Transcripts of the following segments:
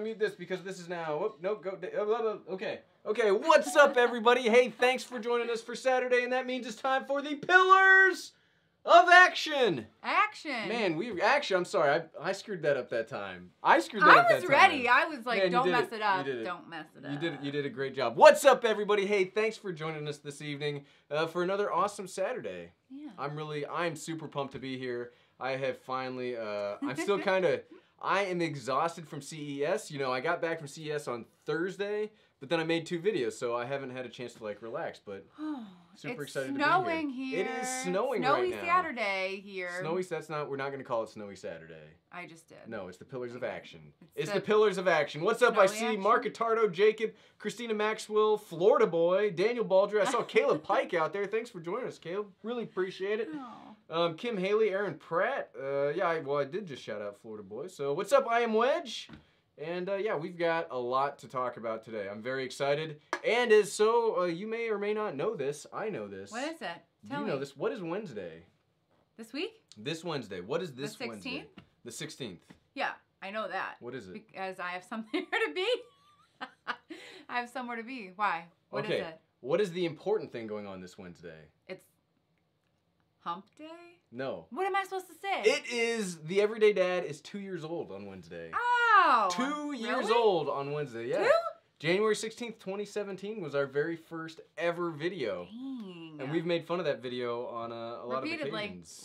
mute this because this is now. Whoop, nope, go. Okay. Okay, what's up, everybody? Hey, thanks for joining us for Saturday, and that means it's time for the Pillars of Action. Action. Man, I'm sorry, I screwed that up that time. I screwed that up that time. I was ready. I was like, Man, don't mess it up. Don't mess it up. You did a great job. What's up, everybody? Hey, thanks for joining us this evening for another awesome Saturday. Yeah. I'm super pumped to be here. I have finally, I'm still I am exhausted from CES. You know, I got back from CES on Thursday, but then I made 2 videos, so I haven't had a chance to like relax, but super excited to be here. It's snowing here. It is snowing right now. Snowy Saturday here. We're not going to call it Snowy Saturday. I just did. No, it's the Pillars of Action. It's the Pillars of Action. What's up? I see Mark Attardo, Jacob, Christina Maxwell, Florida Boy, Daniel Baldry. I saw Caleb Pike out there. Thanks for joining us, Caleb. Really appreciate it. Kim Haley, Aaron Pratt. I did just shout out Florida Boy. So what's up? I am Wedge. And yeah, we've got a lot to talk about today. I'm very excited. And you may or may not know this. I know this. What is it? Tell me. You know this. What is Wednesday? This week? This Wednesday. What is this Wednesday? The 16th? The 16th. Yeah, I know that. What is it? Because I have somewhere to be. I have somewhere to be. Why? What is it? What is the important thing going on this Wednesday? It's Hump Day? No. What am I supposed to say? It is the Everyday Dad is 2 years old on Wednesday. Oh! 2 years old on Wednesday, yeah. 2? January 16th, 2017 was our very first ever video. Dang. And we've made fun of that video on a lot of occasions.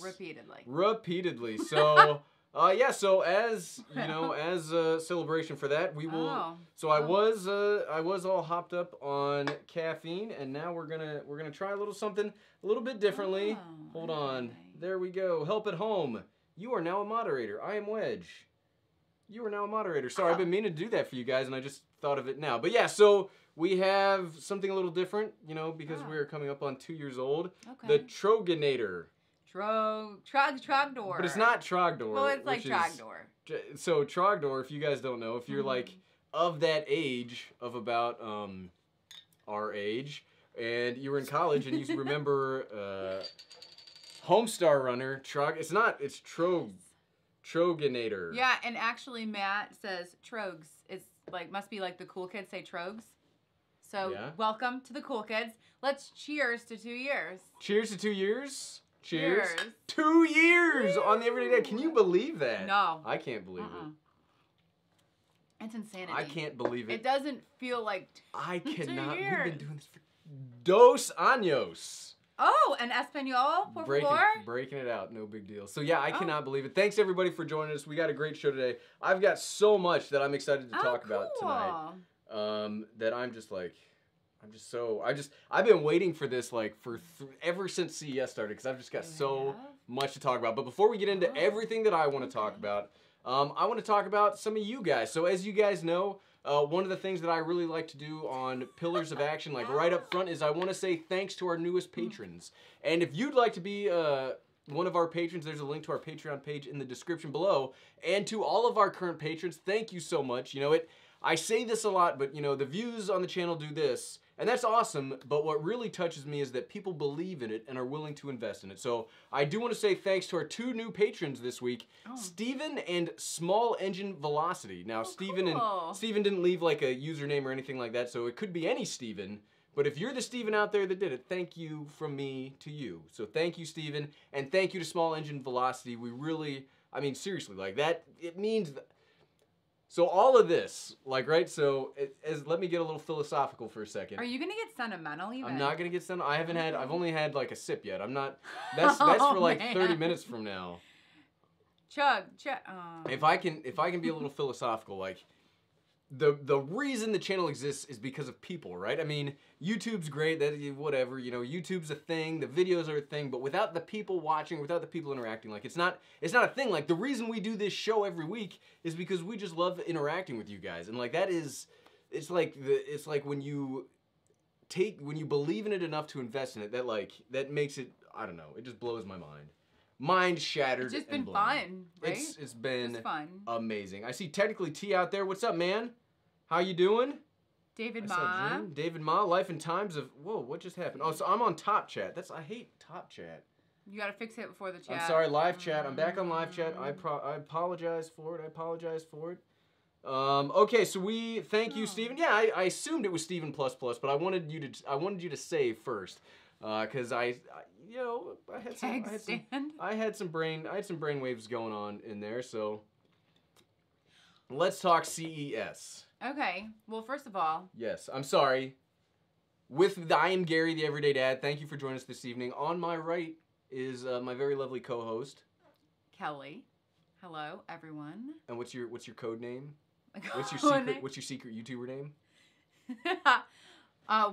Repeatedly. So, yeah, so as, you know, as a celebration for that, we will I was all hopped up on caffeine, and now we're going to try a little something a little bit differently. Hold on. There we go. Help at home. You are now a moderator. I am Wedge. You are now a moderator. Sorry, I've been meaning to do that for you guys, and I just thought of it now. But yeah, so we have something a little different, you know, because we're coming up on 2 years old. Okay. The Troganator. Trogdor. But it's not Trogdor. Well, it's like Trogdor. So Trogdor, if you guys don't know, if you're like of that age, of about our age, and you were in college and you remember Homestar Runner, it's Troganator. Yeah, and actually Matt says Trogs. It's like, must be like the cool kids say Trogs. So welcome to the cool kids. Let's cheers to 2 years. Cheers to 2 years. Cheers. 2 years on the Everyday Dad. Can you believe that? No. I can't believe it. It's insanity. I can't believe it. It doesn't feel like I cannot. 2 years. We've been doing this for 2 años. Oh, en español, por favor? Breaking it out, no big deal. So yeah, I cannot believe it. Thanks everybody for joining us. We got a great show today. I've got so much that I'm excited to talk about tonight. That I'm just like, I've been waiting for this like ever since CES started, because I've just got so much to talk about. But before we get into everything that I want to talk about, I want to talk about some of you guys. So as you guys know, one of the things that I really like to do on Pillars of Action, like right up front, is I want to say thanks to our newest patrons. And if you'd like to be one of our patrons, there's a link to our Patreon page in the description below. And to all of our current patrons, thank you so much. You know, I say this a lot, but you know, the views on the channel do this, and that's awesome, but what really touches me is that people believe in it and are willing to invest in it. So I do want to say thanks to our 2 new patrons this week, Steven and Small Engine Velocity. Now, Steven didn't leave like a username or anything like that, so it could be any Steven, but if you're the Steven out there that did it, thank you from me to you. So thank you, Steven, and thank you to Small Engine Velocity. We really, I mean, seriously, like that, it means... So all of this, like, right, so let me get a little philosophical for a second. Are you going to get sentimental even? I'm not going to get sentimental. I've only had like a sip yet. I'm not, that's for like 30 minutes from now. Chug. If I can be a little philosophical, like, the reason the channel exists is because of people, right? I mean, YouTube's great, whatever, you know, YouTube's a thing, the videos are a thing, but without the people watching, without the people interacting, like, it's not a thing. Like, the reason we do this show every week is because we just love interacting with you guys, and like, it's like when you believe in it enough to invest in it, that makes it, I don't know, it just blows my mind. Mind shattered. It's just been fun, right? It's been fun. Amazing. I see Technically T out there. What's up, man? How you doing? David Ma. David Ma, Life and Times of... Whoa, what just happened? Oh, so I'm on Top Chat. I hate Top Chat. You gotta fix it before the chat. I'm sorry, live chat. I'm back on live chat. I apologize for it. Okay, so we thank you, Steven. Yeah, I assumed it was Steven plus plus, but I wanted you to say first, because I had some brain waves going on in there. So let's talk CES. Okay. Well, first of all. Yes, I'm sorry. I am Gary, the Everyday Dad. Thank you for joining us this evening. On my right is my very lovely co-host, Kelly. Hello, everyone. And what's your code name? What's your secret YouTuber name?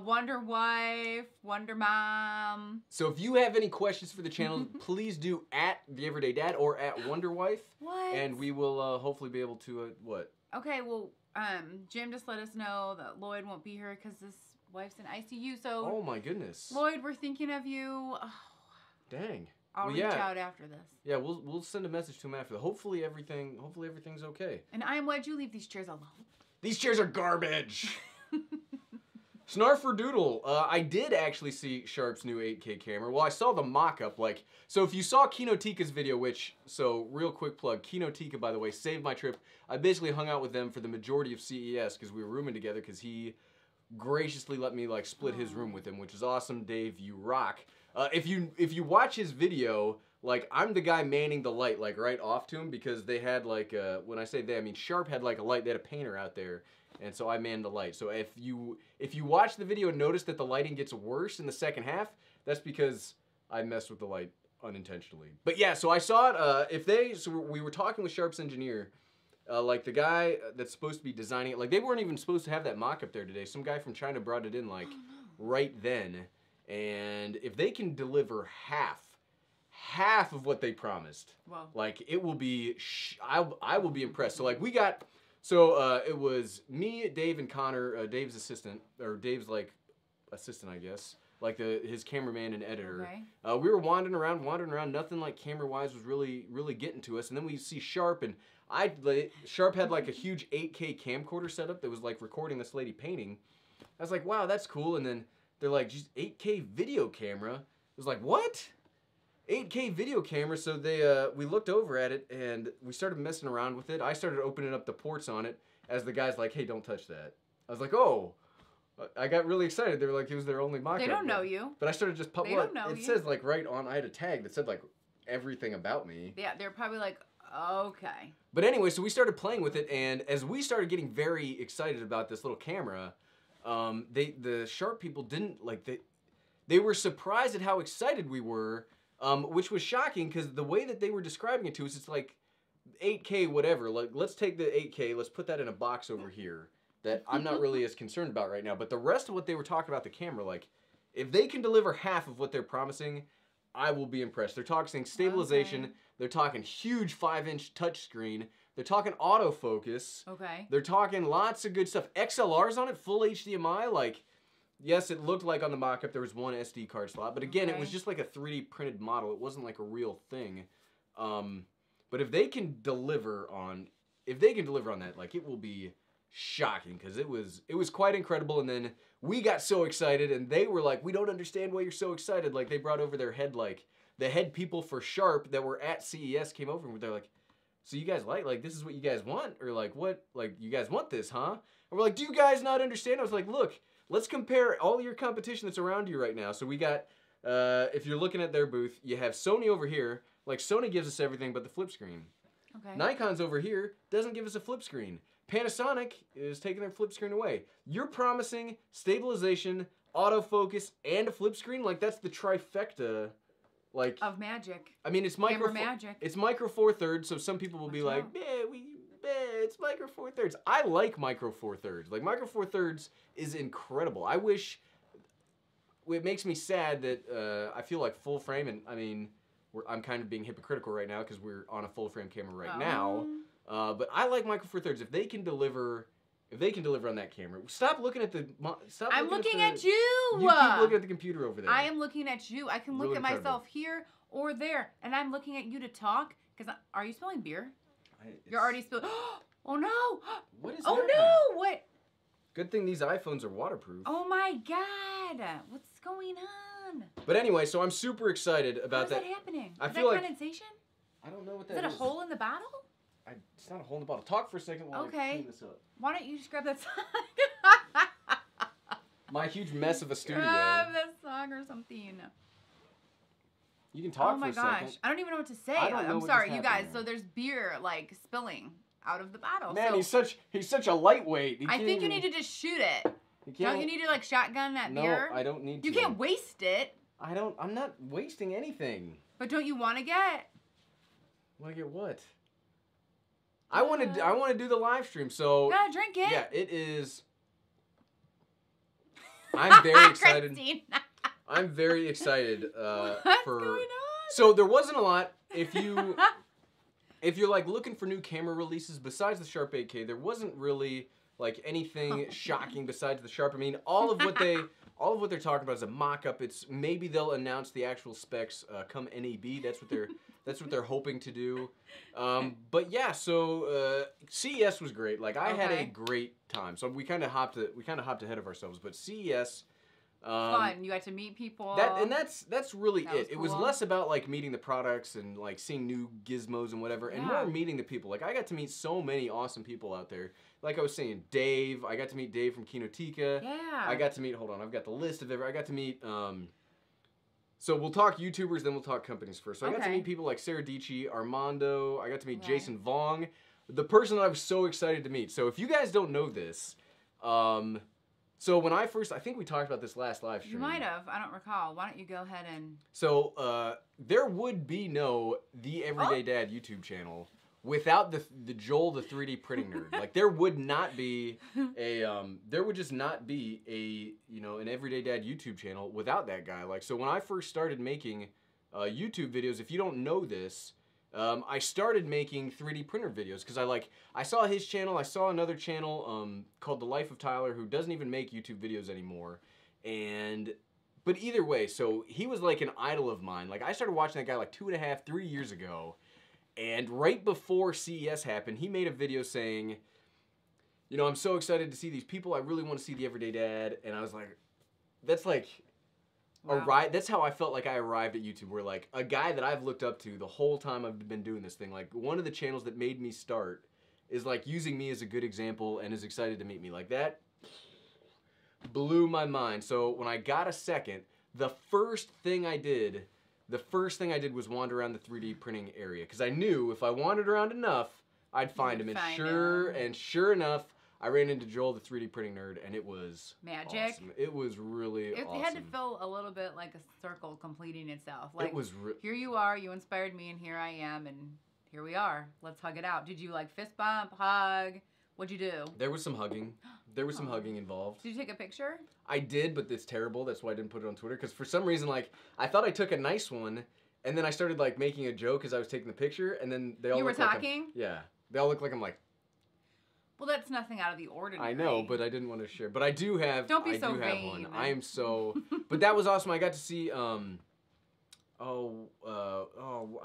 Wonder Wife, Wonder Mom. So if you have any questions for the channel, please do at the Everyday Dad or at Wonder Wife. What? And we will hopefully be able to what? Okay, well, Jim just let us know that Lloyd won't be here because his wife's in ICU. So. Oh my goodness. Lloyd, we're thinking of you. Oh. Dang. I'll reach out after this. Yeah, we'll send a message to him after. Hopefully everything's okay. And I'm glad you leave these chairs alone. These chairs are garbage. Snarferdoodle. I did actually see Sharp's new 8K camera. Well, I saw the mock-up. So if you saw Kinotika's video, real quick plug, Kinotika, by the way, saved my trip. I basically hung out with them for the majority of CES because we were rooming together because he graciously let me split his room with him, which is awesome. Dave, you rock. If you watch his video, I'm the guy manning the light right off to him because they had when I say they, I mean Sharp had a light. They had a painter out there, and so I manned the light. So if you watch the video and notice that the lighting gets worse in the second half, that's because I messed with the light unintentionally. But yeah, so I saw it. So we were talking with Sharp's engineer, the guy that's supposed to be designing it. They weren't even supposed to have that mock-up there today. Some guy from China brought it in right then. And if they can deliver half of what they promised, wow. It will be, I will be impressed. So it was me, Dave, and Connor, Dave's assistant, or Dave's assistant, I guess, his cameraman and editor. Okay. We were wandering around. Nothing camera-wise was really getting to us. And then we see Sharp, and Sharp had a huge 8K camcorder setup that was recording this lady painting. I was like, wow, that's cool. And then they're like, just 8K video camera. It was like, what? 8K video camera. So we looked over at it and we started messing around with it. I started opening up the ports on it as the guy's like, hey, don't touch that. I was like, oh. I got really excited. They were like, it was their only mock-up. They don't know you. But I started just They don't know you. It says right on. I had a tag that said everything about me. Yeah, they're probably like, okay. But anyway, so we started playing with it, and as we started getting very excited about this little camera, the Sharp people didn't they were surprised at how excited we were, which was shocking because the way that they were describing it to us, it's 8K whatever. Let's take the 8K, let's put that in a box over here that I'm not really as concerned about right now. But the rest of what they were talking about the camera, if they can deliver half of what they're promising, I will be impressed. They're talking stabilization. Okay. They're talking huge 5-inch touchscreen. They're talking autofocus. Okay. They're talking lots of good stuff. XLRs on it, full HDMI. Yes, it looked like on the mock-up there was one SD card slot, but again, it was just a 3D printed model. It wasn't a real thing. But if they can deliver on that, it will be shocking because it was quite incredible. And then we got so excited, and they were like, "We don't understand why you're so excited." They brought over their head, the head people for Sharp that were at CES came over, and they're like, so you guys this is what you guys want? Or what, you guys want this, huh? And we're like, do you guys not understand? I was like, look, let's compare all your competition that's around you right now. So we got, if you're looking at their booth, you have Sony over here. Sony gives us everything but the flip screen. Okay. Nikon's over here, doesn't give us a flip screen. Panasonic is taking their flip screen away. You're promising stabilization, autofocus, and a flip screen? That's the trifecta. Of magic. I mean, it's magic. It's micro four thirds, so some people will be like, it's micro four thirds. I like micro four thirds. Micro four thirds is incredible. I wish. It makes me sad that I feel like full frame, and I mean, I'm kind of being hypocritical right now because we're on a full frame camera right now. But I like micro four thirds if they can deliver. If they can deliver on that camera, stop looking at the. I'm looking at you. You keep looking at the computer over there. I am looking at you. I can look at myself here or there, and I'm looking at you to talk. Because are you spilling beer? You're already spilling. Oh no! What is? Oh no! What? Good thing these iPhones are waterproof. Oh my God! What's going on? But anyway, so I'm super excited about that. How is that happening? I is feel that condensation? I don't know what that is. Is it a hole in the bottle? it's not a hole in the bottle. Talk for a second while I clean this up. Why don't you just grab that song? My huge mess of a studio. Grab that song or something. You can talk for a second. Oh my gosh. I don't even know what to say. I'm sorry, you guys. So there's beer like spilling out of the bottle. Man, he's such a lightweight. I think you need to just shoot it. Don't you need to like shotgun that beer? No, I don't need to. You can't waste it. I'm not wasting anything. But don't you want to get? Want to get what? I want to do the live stream. So you gotta drink it. Yeah, it is. I'm very excited. I'm very excited What's going on? So there wasn't a lot. If you're like looking for new camera releases besides the Sharp 8K, there wasn't really like anything shocking besides the Sharp. I mean, all of what they're talking about is a mock-up. It's maybe they'll announce the actual specs come NAB. That's what they're hoping to do. But yeah, so CES was great. Like I had a great time. So we kind of hopped ahead of ourselves. But CES. Fun. You got to meet people. That's really it. Cool. It was less about like meeting the products and like seeing new gizmos and whatever, and more meeting the people. Like I got to meet so many awesome people out there. Like I was saying, Dave. I got to meet Dave from Kinotika. Yeah. I got to meet. Hold on, I've got the list of I got to meet. So we'll talk YouTubers, then we'll talk companies first. So I got to meet people like Sarah Dici, Armando. I got to meet Jason Vong, the person that I was so excited to meet. So if you guys don't know this, so when I think we talked about this last live stream. You might have. I don't recall. Why don't you go ahead and... So there would be no The Everyday Dad YouTube channel without the Joel the 3D printing nerd. Like there would not be there would just not be an Everyday Dad YouTube channel without that guy. Like so when I first started making YouTube videos, if you don't know this, I started making 3D printer videos because I saw his channel. I saw another channel called The Life of Tyler who doesn't even make YouTube videos anymore. But either way, so he was like an idol of mine. Like I started watching that guy like 2.5, 3 years ago. And right before CES happened, he made a video saying, I'm so excited to see these people. I really want to see the Everyday Dad. And I was like, that's like... Wow. That's how I felt like I arrived at YouTube, where like a guy that I've looked up to the whole time I've been doing this thing, like one of the channels that made me start is like using me as a good example and is excited to meet me. Like that blew my mind. So when I got a second, the first thing I did was wander around the 3D printing area because I knew if I wandered around enough, I'd find him. And sure enough, I ran into Joel, the 3D printing nerd, and it was magic. Awesome. It was really awesome. It had to feel a little bit like a circle completing itself. Like, it was here you are, you inspired me, and here I am, and here we are. Let's hug it out. Did you like fist bump, hug? What'd you do? There was some hugging. There was some hugging involved. Did you take a picture? I did, but it's terrible. That's why I didn't put it on Twitter. Because for some reason, like, I thought I took a nice one, and then I started like making a joke as I was taking the picture, and then they all you were talking? They all look like I'm like. Well, that's nothing out of the ordinary. I know, but I didn't want to share. But I do have. Don't be so vain. I do have one. I am so. But that was awesome. I got to see. I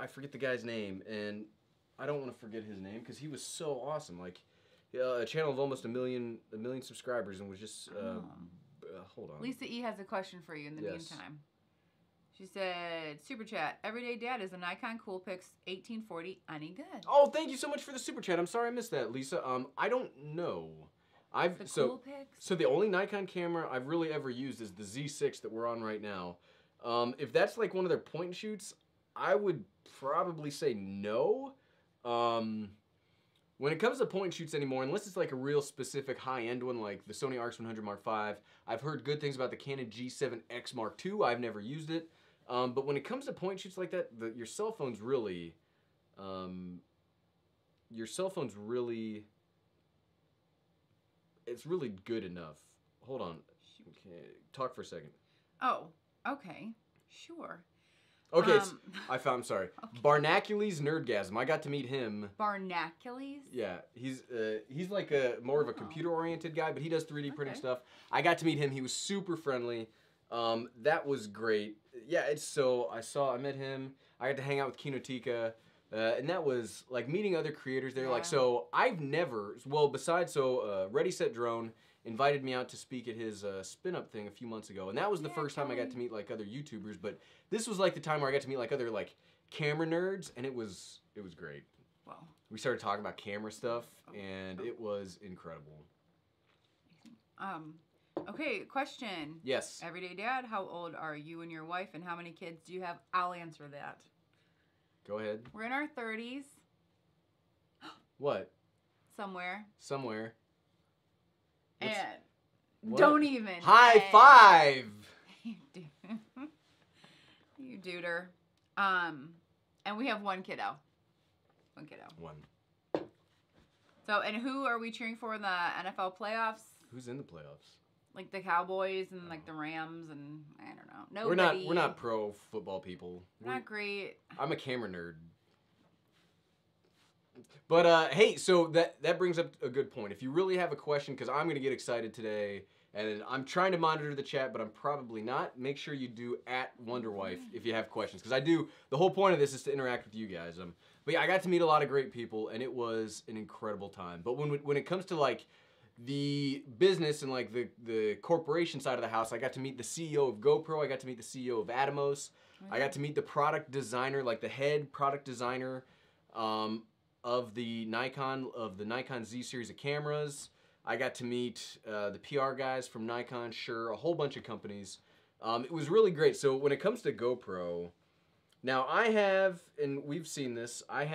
forget the guy's name, and I don't want to forget his name because he was so awesome. Like, a channel of almost a million subscribers, and was just. Hold on. Lisa E has a question for you in the meantime. She said, Super Chat, Everyday Dad is a Nikon Coolpix 1840 any good? Oh, thank you so much for the Super Chat. I'm sorry I missed that, Lisa. I don't know. Coolpix? So the only Nikon camera I've really ever used is the Z6 that we're on right now. If that's like one of their point and shoots, I would probably say no. When it comes to point and shoots anymore, unless it's like a real specific high-end one like the Sony RX100 Mark V, I've heard good things about the Canon G7X Mark II. I've never used it. But when it comes to point shoots like that, your cell phone's really, it's really good enough. Hold on. Okay, talk for a second. Oh, okay. Sure. Okay, I'm sorry. Okay. Barnacules Nerdgasm. I got to meet him. Barnacules? Yeah, he's like more of a computer-oriented guy, but he does 3D printing stuff. I got to meet him. He was super friendly. That was great. Yeah, I met him. I got to hang out with Kinotika, and that was like meeting other creators there. Yeah. Like, so I've never, besides Ready Set Drone invited me out to speak at his spin-up thing a few months ago, and that was the first time I got to meet like other YouTubers. But this was like the time where I got to meet like other like camera nerds, and it was great. Well, we started talking about camera stuff, and it was incredible. Okay, question. Yes. Everyday Dad, how old are you and your wife, and how many kids do you have? I'll answer that. Go ahead. We're in our 30s. What? Somewhere. What's, and what? Don't even. High five! You duder. And we have one kiddo. One. So, and who are we cheering for in the NFL playoffs? Who's in the playoffs? Like the Cowboys and like the Rams and I don't know. Nobody. We're not pro football people. Not great. I'm a camera nerd. But hey, so that brings up a good point. If you really have a question, because I'm gonna get excited today, and I'm trying to monitor the chat, but I'm probably not. Make sure you do @WonderWife if you have questions, because I do. The whole point of this is to interact with you guys. But yeah, I got to meet a lot of great people, and it was an incredible time. But when it comes to like the business and like the corporation side of the house, I got to meet the CEO of Gopro. I got to meet the CEO of Atomos. I got to meet the product designer, like the head product designer of the Nikon Z series of cameras. I got to meet the PR guys from Nikon, Shure, a whole bunch of companies. It was really great. So when it comes to GoPro, now I have, and we've seen this, I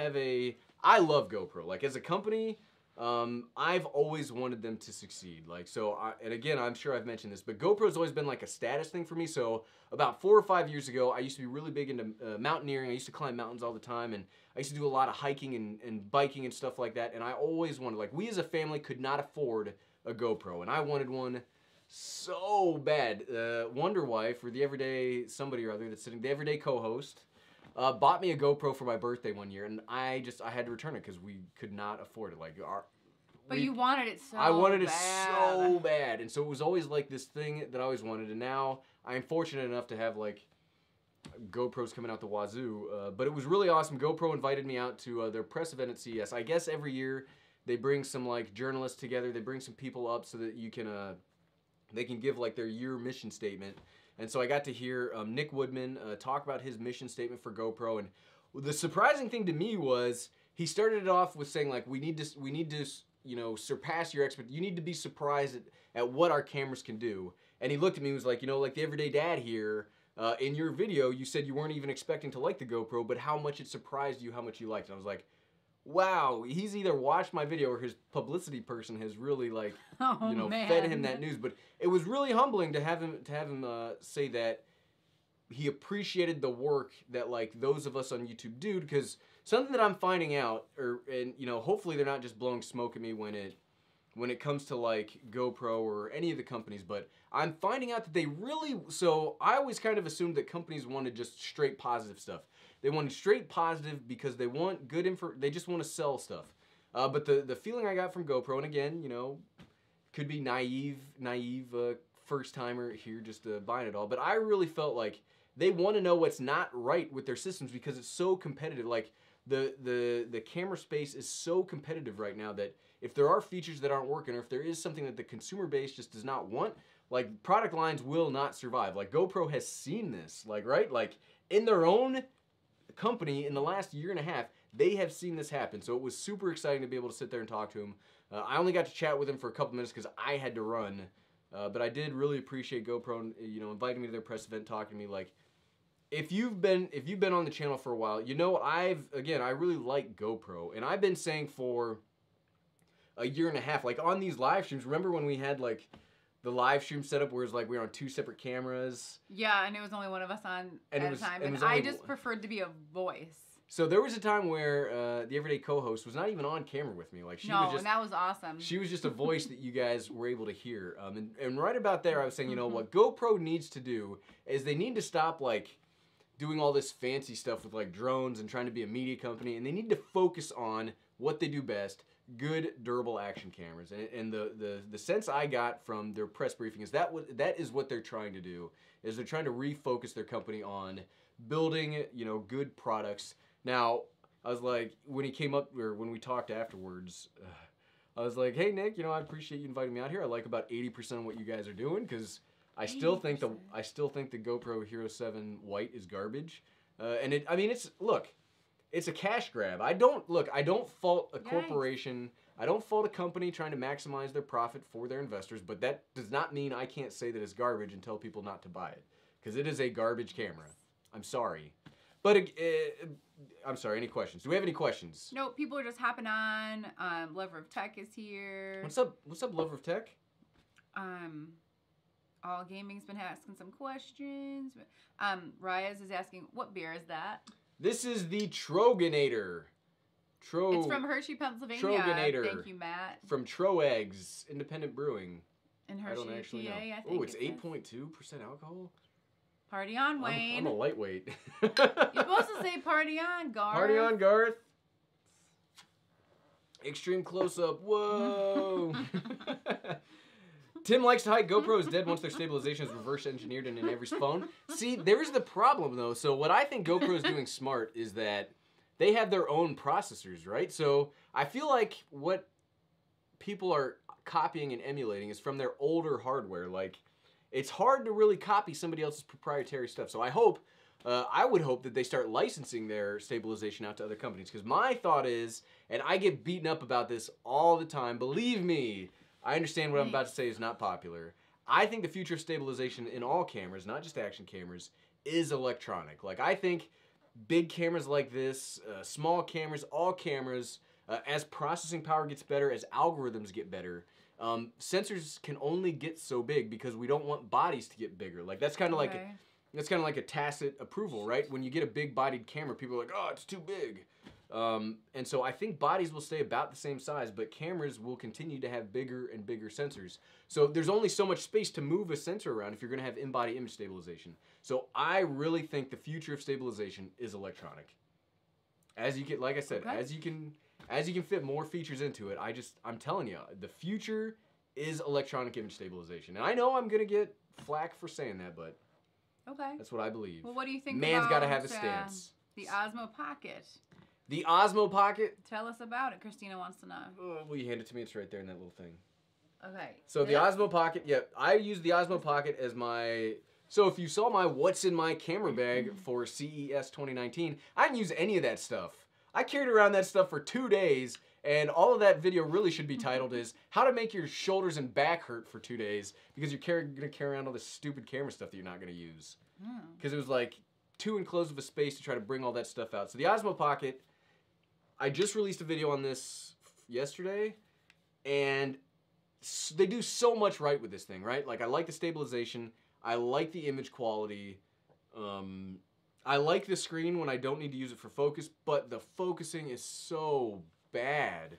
love GoPro. Like as a company, I've always wanted them to succeed. Like, so, and again, I'm sure I've mentioned this, but GoPro's always been like a status thing for me. So about 4 or 5 years ago, I used to be really big into mountaineering. I used to climb mountains all the time, and I used to do a lot of hiking and biking and stuff like that. And I always wanted, like, we as a family could not afford a GoPro, and I wanted one so bad. Wonder Wife, or the everyday somebody or other that's sitting, the everyday co-host, bought me a GoPro for my birthday one year, and I had to return it because we could not afford it. Like, you wanted it so bad. I wanted it so bad, and so it was always like this thing that I always wanted. And now I'm fortunate enough to have like GoPros coming out the wazoo. But it was really awesome. GoPro invited me out to their press event at CES. I guess every year they bring some like journalists together. They bring some people up so that you can they can give like their year mission statement. And so I got to hear Nick Woodman talk about his mission statement for GoPro. And the surprising thing to me was he started it off with saying like, we need to you know, surpass your expectations. You need to be surprised at what our cameras can do. And he looked at me and was like, you know, like the everyday dad here, in your video, you said you weren't even expecting to like the GoPro, but how much it surprised you, how much you liked it. And I was like, wow, he's either watched my video or his publicity person has really like, fed him that news. But it was really humbling to have him say that he appreciated the work that like those of us on YouTube do, because something that I'm finding out, and you know, hopefully they're not just blowing smoke at me when it comes to like GoPro or any of the companies, but I'm finding out that they really, so I always kind of assumed that companies wanted just straight positive stuff. They wanted straight positive because they want good info, they just want to sell stuff. But the feeling I got from GoPro, and again, you know, could be naive first timer here just buying it all, but I really felt like they want to know what's not right with their systems because it's so competitive. Like the camera space is so competitive right now that if there are features that aren't working, or if there is something that the consumer base just does not want, like product lines will not survive. Like GoPro has seen this, like, right? Like in their own company in the last year and a half, they have seen this happen. So it was super exciting to be able to sit there and talk to him. I only got to chat with him for a couple minutes because I had to run. But I did really appreciate GoPro, you know, inviting me to their press event, talking to me. Like, if you've been on the channel for a while, you know, I really like GoPro, and I've been saying for a year and a half, like on these live streams. Remember when we had like the live stream setup where it's like we were on 2 separate cameras? Yeah, and it was only one of us on at a time, and I just preferred to be a voice. So there was a time where the everyday co-host was not even on camera with me. Like and that was awesome. She was just a voice that you guys were able to hear. And right about there, I was saying, you know, what GoPro needs to do is they need to stop like doing all this fancy stuff with like drones and trying to be a media company, and they need to focus on what they do best: good, durable action cameras. And the sense I got from their press briefing is that is what they're trying to do. Is they're trying to refocus their company on building, you know, good products. Now, I was like, when he came up, or when we talked afterwards, I was like, hey Nick, you know, I appreciate you inviting me out here. I like about 80% of what you guys are doing, because I still think the GoPro Hero 7 White is garbage. And look, it's a cash grab. I don't fault a corporation. I don't fault a company trying to maximize their profit for their investors, but that does not mean I can't say that it's garbage and tell people not to buy it, because it is a garbage camera. I'm sorry. But I'm sorry, any questions? Do we have any questions? No, people are just hopping on. Lover of Tech is here. What's up, Lover of Tech? All Gaming's been asking some questions. Reyes is asking, what beer is that? This is the Troganator. It's from Hershey, Pennsylvania. Troganator. Thank you, Matt. From Troeggs Independent Brewing. In Hershey, I don't actually PA, know. I think. Oh, it's 8.2% alcohol? Party on, Wayne. I'm a lightweight. You're supposed to say party on, Garth. Party on, Garth. Extreme close-up. Whoa. Tim likes to hike. GoPro is dead once their stabilization is reverse engineered into every phone. See, there's the problem, though. So what I think GoPro is doing smart is that they have their own processors, right? So I feel like what people are copying and emulating is from their older hardware. Like, it's hard to really copy somebody else's proprietary stuff. So I would hope that they start licensing their stabilization out to other companies. Because my thought is, and I get beaten up about this all the time, believe me, I understand what I'm about to say is not popular. I think the future of stabilization in all cameras, not just action cameras, is electronic. Like, I think big cameras like this, small cameras, all cameras, as processing power gets better, as algorithms get better, sensors can only get so big because we don't want bodies to get bigger. Like, that's kind of like a tacit approval, right? When you get a big-bodied camera, people are like, oh, it's too big. And so I think bodies will stay about the same size, but cameras will continue to have bigger and bigger sensors. So there's only so much space to move a sensor around if you're going to have in-body image stabilization. So I really think the future of stabilization is electronic. As you get, like I said, as you can fit more features into it, I'm telling you, the future is electronic image stabilization. And I know I'm going to get flack for saying that, but that's what I believe. Well, what do you think Man's about got to have a stance. The Osmo Pocket? The Osmo Pocket? Tell us about it. Christina wants to know. Will you hand it to me? It's right there in that little thing. Okay. So the Osmo Pocket, I use the Osmo Pocket as my... So if you saw my what's in my camera bag for CES 2019, I didn't use any of that stuff. I carried around that stuff for 2 days, and all of that video really should be titled is how to make your shoulders and back hurt for 2 days because you're going to carry around all this stupid camera stuff that you're not going to use. Because it was like too enclosed of a space to try to bring all that stuff out. So the Osmo Pocket, I just released a video on this yesterday, and they do so much right with this thing, right? Like, I like the stabilization. I like the image quality. I like the screen when I don't need to use it for focus, but the focusing is so bad.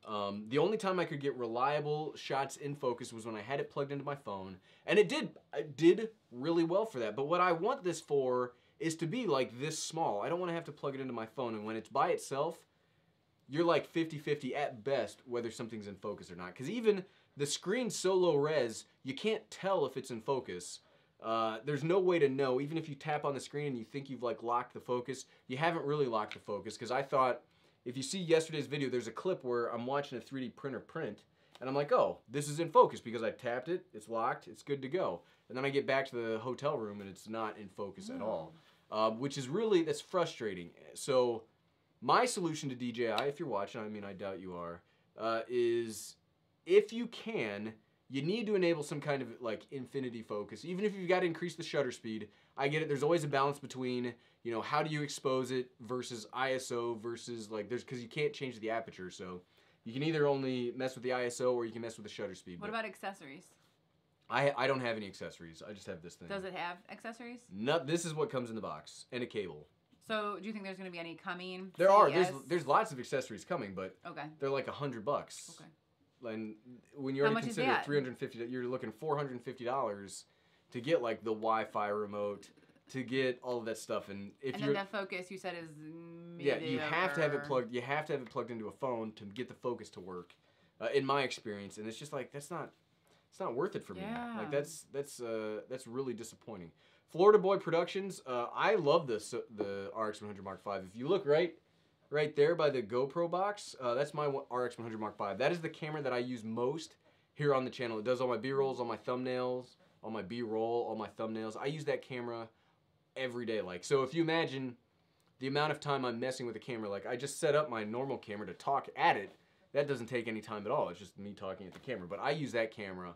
The only time I could get reliable shots in focus was when I had it plugged into my phone, and it did really well for that. But what I want this for is to be like this small. I don't want to have to plug it into my phone, and when it's by itself, you're like 50-50 at best whether something's in focus or not. Because even the screen's so low res, you can't tell if it's in focus. There's no way to know. Even if you tap on the screen and you think you've like locked the focus, you haven't really locked the focus. Because I thought, if you see yesterday's video, there's a clip where I'm watching a 3D printer print, and I'm like, oh, this is in focus because I tapped it, it's locked, it's good to go. And then I get back to the hotel room and it's not in focus at all. Which is really, that's frustrating. So my solution to DJI, if you're watching, I mean, I doubt you are, is if you can, you need to enable some kind of like infinity focus. Even if you've got to increase the shutter speed, I get it. There's always a balance between, you know, how do you expose it versus ISO versus like, because you can't change the aperture. So you can either only mess with the ISO or you can mess with the shutter speed. What about accessories? I don't have any accessories. I just have this thing. Does it have accessories? No, this is what comes in the box and a cable. So do you think there's going to be any coming? There are. There's lots of accessories coming, but they're like $100. Okay. And when you already consider $350, you're looking $450 to get like the Wi-Fi remote, to get all of that stuff. And if then the focus you said is mediocre. Yeah, you have to have it plugged. You have to have it plugged into a phone to get the focus to work. In my experience, and it's just like it's not worth it for me. Like that's really disappointing. Florida Boy Productions. I love the RX100 Mark V. If you look right there by the GoPro box, that's my RX100 Mark V. That is the camera that I use most here on the channel. It does all my B-rolls, all my thumbnails, all my B-roll, all my thumbnails. I use that camera every day. Like, so if you imagine the amount of time I'm messing with the camera. Like, I just set up my normal camera to talk at it. That doesn't take any time at all. It's just me talking at the camera. But I use that camera.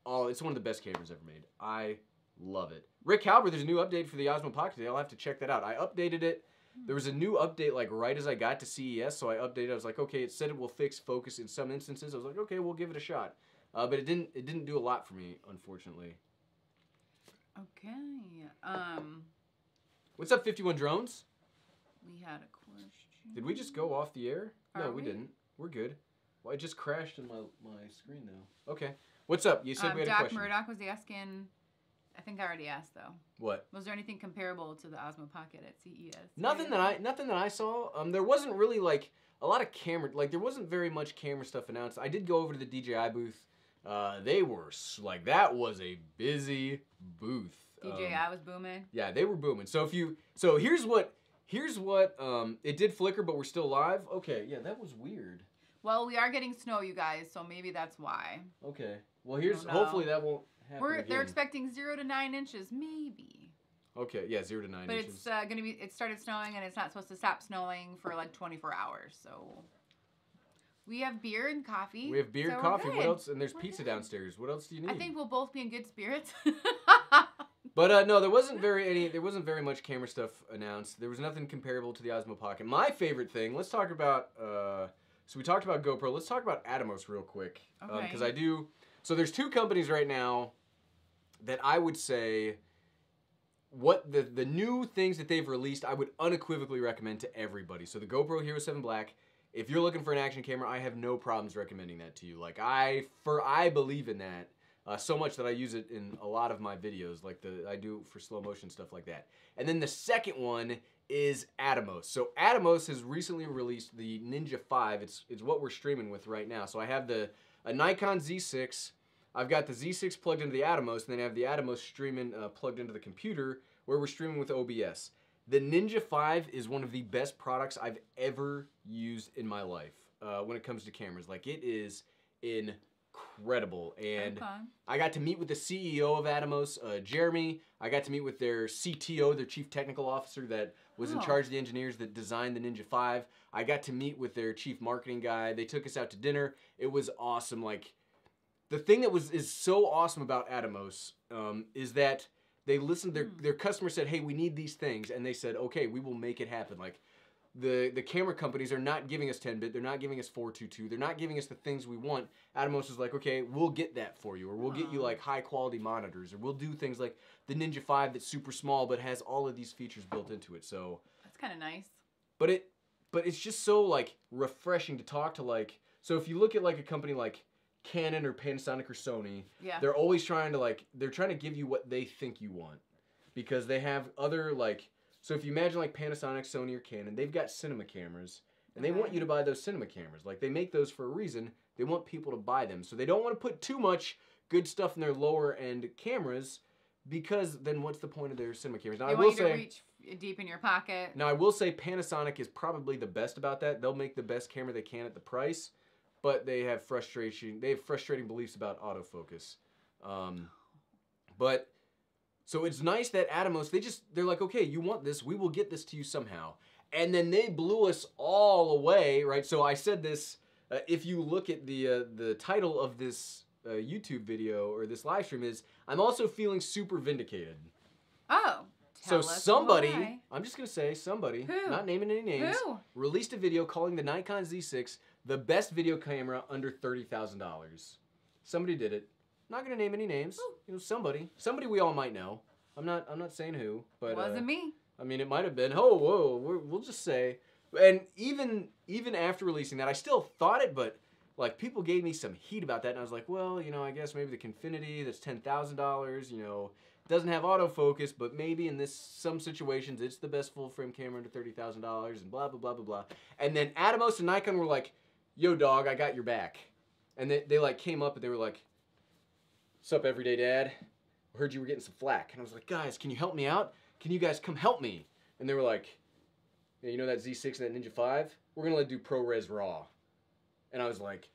It's one of the best cameras ever made. I love it. Rick Halber, there's a new update for the Osmo Pocket today. I'll have to check that out. I updated it. There was a new update like right as I got to CES, so I updated. I was like, okay, it said it will fix focus in some instances. I was like, okay, we'll give it a shot. But it didn't do a lot for me, unfortunately. Okay. What's up, 51 Drones? We had a question. Did we just go off the air? No, we didn't. We're good. Well, it just crashed in my screen now. Okay. What's up? You said we had a question. Murdoch was asking, I think I already asked though. What? Was there anything comparable to the Osmo Pocket at CES? Nothing that I saw. There wasn't really like a lot of camera, like there wasn't very much camera stuff announced. I did go over to the DJI booth. They were like, that was a busy booth. DJI was booming. Yeah, they were booming. So here's what it did flicker, but we're still live. Okay, yeah, that was weird. Well, we are getting snow, you guys, so maybe that's why. Okay. Well, hopefully that won't happen again. They're expecting 0 to 9 inches, maybe. Okay, yeah, 0 to 9 inches. But it's it started snowing, and it's not supposed to stop snowing for like 24 hours, so. We have beer and coffee. We have beer and coffee. What else? And there's pizza downstairs. What else do you need? I think we'll both be in good spirits. But no, there wasn't very much camera stuff announced. There was nothing comparable to the Osmo Pocket. My favorite thing, let's talk about, so we talked about GoPro. Let's talk about Atomos real quick. Okay. Because so there's two companies right now that I would say, what the new things that they've released, I would unequivocally recommend to everybody. So the GoPro Hero 7 Black, if you're looking for an action camera, I have no problems recommending that to you. Like, I believe in that. So much that I use it in a lot of my videos, like I do for slow motion, stuff like that. And then the second one is Atomos. So Atomos has recently released the Ninja 5. It's what we're streaming with right now. So I have a Nikon Z6. I've got the Z6 plugged into the Atomos, and then I have the Atomos streaming plugged into the computer where we're streaming with OBS. The Ninja 5 is one of the best products I've ever used in my life when it comes to cameras. Like, it is incredible. And I got to meet with the CEO of Atomos, Jeremy. I got to meet with their CTO, their chief technical officer that was in charge of the engineers that designed the Ninja 5. I got to meet with their chief marketing guy. They took us out to dinner. It was awesome. Like, the thing that is so awesome about Atomos is that they listened. Their customer said, "Hey, we need these things," and they said, "Okay, we will make it happen." Like, the camera companies are not giving us 10-bit. They're not giving us 422. They're not giving us the things we want. Atomos is like, "Okay, we'll get that for you, or we'll get you like high quality monitors, or we'll do things like the Ninja 5 that's super small but has all of these features built into it." So that's kind of nice. But it's just so like refreshing to talk to, like, so if you look at like a company like Canon or Panasonic or Sony, they're always trying to give you what they think you want, because they have other, like, so if you imagine like Panasonic, Sony, or Canon, they've got cinema cameras, and they want you to buy those cinema cameras. Like, they make those for a reason. They want people to buy them, so they don't want to put too much good stuff in their lower end cameras, because then what's the point of their cinema cameras? Now, I will say, to reach deep in your pocket. Now, I will say Panasonic is probably the best about that. They'll make the best camera they can at the price, but they have frustrating beliefs about autofocus. But so it's nice that Atomos, they're like, "Okay, you want this, we will get this to you somehow." And then they blew us all away, right? So I said this, if you look at the title of this YouTube video or this live stream is, "I'm also feeling super vindicated." Oh. So somebody, I'm just going to say somebody, not naming any names, released a video calling the Nikon Z6 the best video camera under $30,000. Somebody did it. Not going to name any names. You know, somebody we all might know. I'm not saying who, but wasn't me. I mean, it might have been. Oh, whoa, we'll just say. And even after releasing that, I still thought it, but like, people gave me some heat about that, and I was like, well, you know, I guess maybe the Confinity that's $10,000, you know, doesn't have autofocus, but maybe in some situations it's the best full frame camera under $30,000, and blah blah blah blah blah. And then Atomos and Nikon were like, "Yo, dog, I got your back." And they like came up and they were like, "Sup, everyday dad? I heard you were getting some flack." And I was like, "Guys, can you help me out? Can you guys come help me?" And they were like, "Yeah, you know that Z6 and that Ninja 5? We're gonna let you do ProRes RAW." And I was like,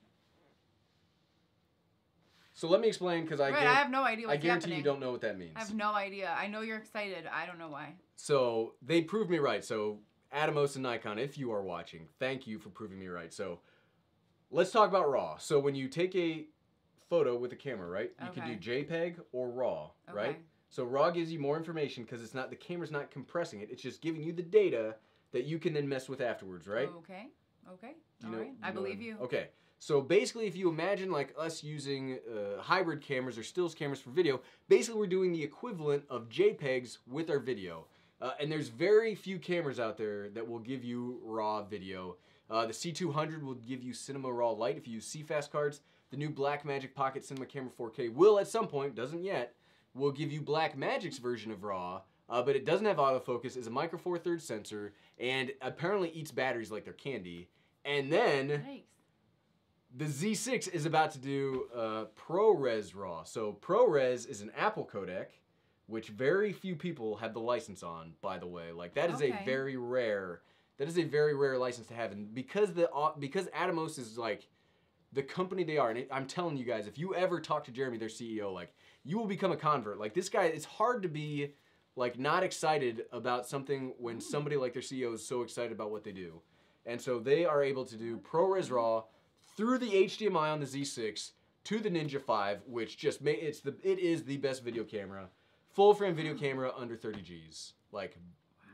so let me explain, because I have no idea what's I guarantee happening. You don't know what that means. I have no idea. I know you're excited. I don't know why. So they proved me right. So Atomos and Nikon, if you are watching, thank you for proving me right. So let's talk about RAW. So when you take a photo with a camera, right? You can do JPEG or RAW, right? So RAW gives you more information because it's not, the camera's not compressing it. It's just giving you the data that you can then mess with afterwards, right? Okay. All right. I believe you. Okay. So basically, if you imagine like us using hybrid cameras or stills cameras for video, basically we're doing the equivalent of JPEGs with our video. And there's very few cameras out there that will give you RAW video. The C200 will give you Cinema RAW Lite if you use CFast cards. The new Blackmagic Pocket Cinema Camera 4K will at some point, doesn't yet, will give you Blackmagic's version of RAW, but it doesn't have autofocus, is a Micro Four Thirds sensor, and apparently eats batteries like they're candy. And then the Z6 is about to do ProRes RAW. So ProRes is an Apple codec, which very few people have the license on, by the way. Like that is a very rare. That is a very rare license to have, and because Atomos is like the company they are, and I'm telling you guys, if you ever talk to Jeremy, their CEO, like you will become a convert. Like this guy, it's hard to be like not excited about something when somebody like their CEO is so excited about what they do. And so they are able to do ProRes RAW through the HDMI on the Z6 to the Ninja 5, which just it is the best video camera, full frame video camera under 30 Gs, like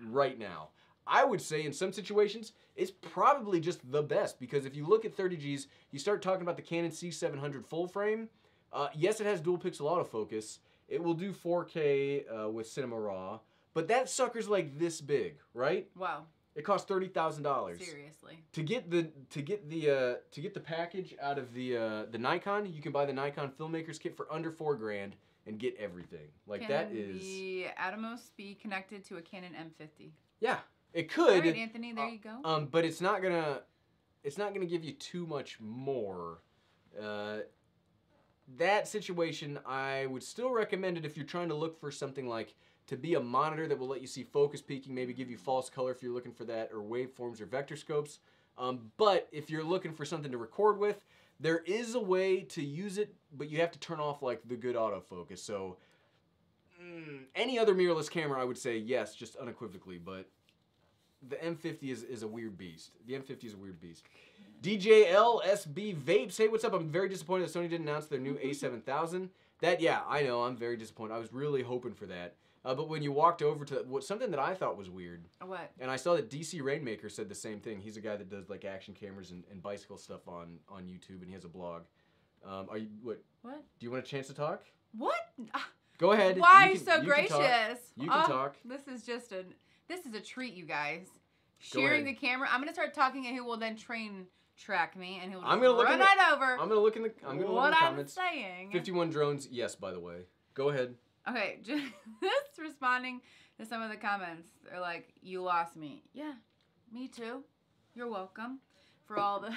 right now. I would say in some situations, it's probably just the best, because if you look at 30 Gs, you start talking about the Canon C700 full frame. Yes, it has dual pixel autofocus. It will do 4K with Cinema RAW, but that sucker's like this big, right? Wow. It costs $30,000. Seriously. To get the package out of the Nikon, you can buy the Nikon Filmmakers Kit for under $4,000 and get everything. Like that is. Can the Atomos be connected to a Canon M50? Yeah. It could. All right, Anthony, there you go. But it's not gonna give you too much more. That situation, I would still recommend it if you're trying to look for something like to be a monitor that will let you see focus peaking, maybe give you false color if you're looking for that, or waveforms or vector scopes. But if you're looking for something to record with, there is a way to use it, but you have to turn off like the good autofocus. So any other mirrorless camera, I would say yes, just unequivocally, but the M50 is a weird beast. The M50 is a weird beast. DJLSB Vapes. Hey, what's up? I'm very disappointed that Sony didn't announce their new A7000. Yeah, I know. I'm very disappointed. I was really hoping for that. But when you walked over to something that I thought was weird. What? And I saw that DC Rainmaker said the same thing. He's a guy that does like action cameras and bicycle stuff on YouTube, and he has a blog. What? Do you want a chance to talk? What? Go ahead. Why are you so gracious? You can talk. This is a treat, you guys. Sharing the camera. I'm gonna start talking, and he will then track me, and he'll just run right over. I'm gonna look in the comments. I'm saying. 51 drones. Yes, by the way. Go ahead. Okay, just responding to some of the comments. They're like, "You lost me." Yeah, me too. You're welcome for all the.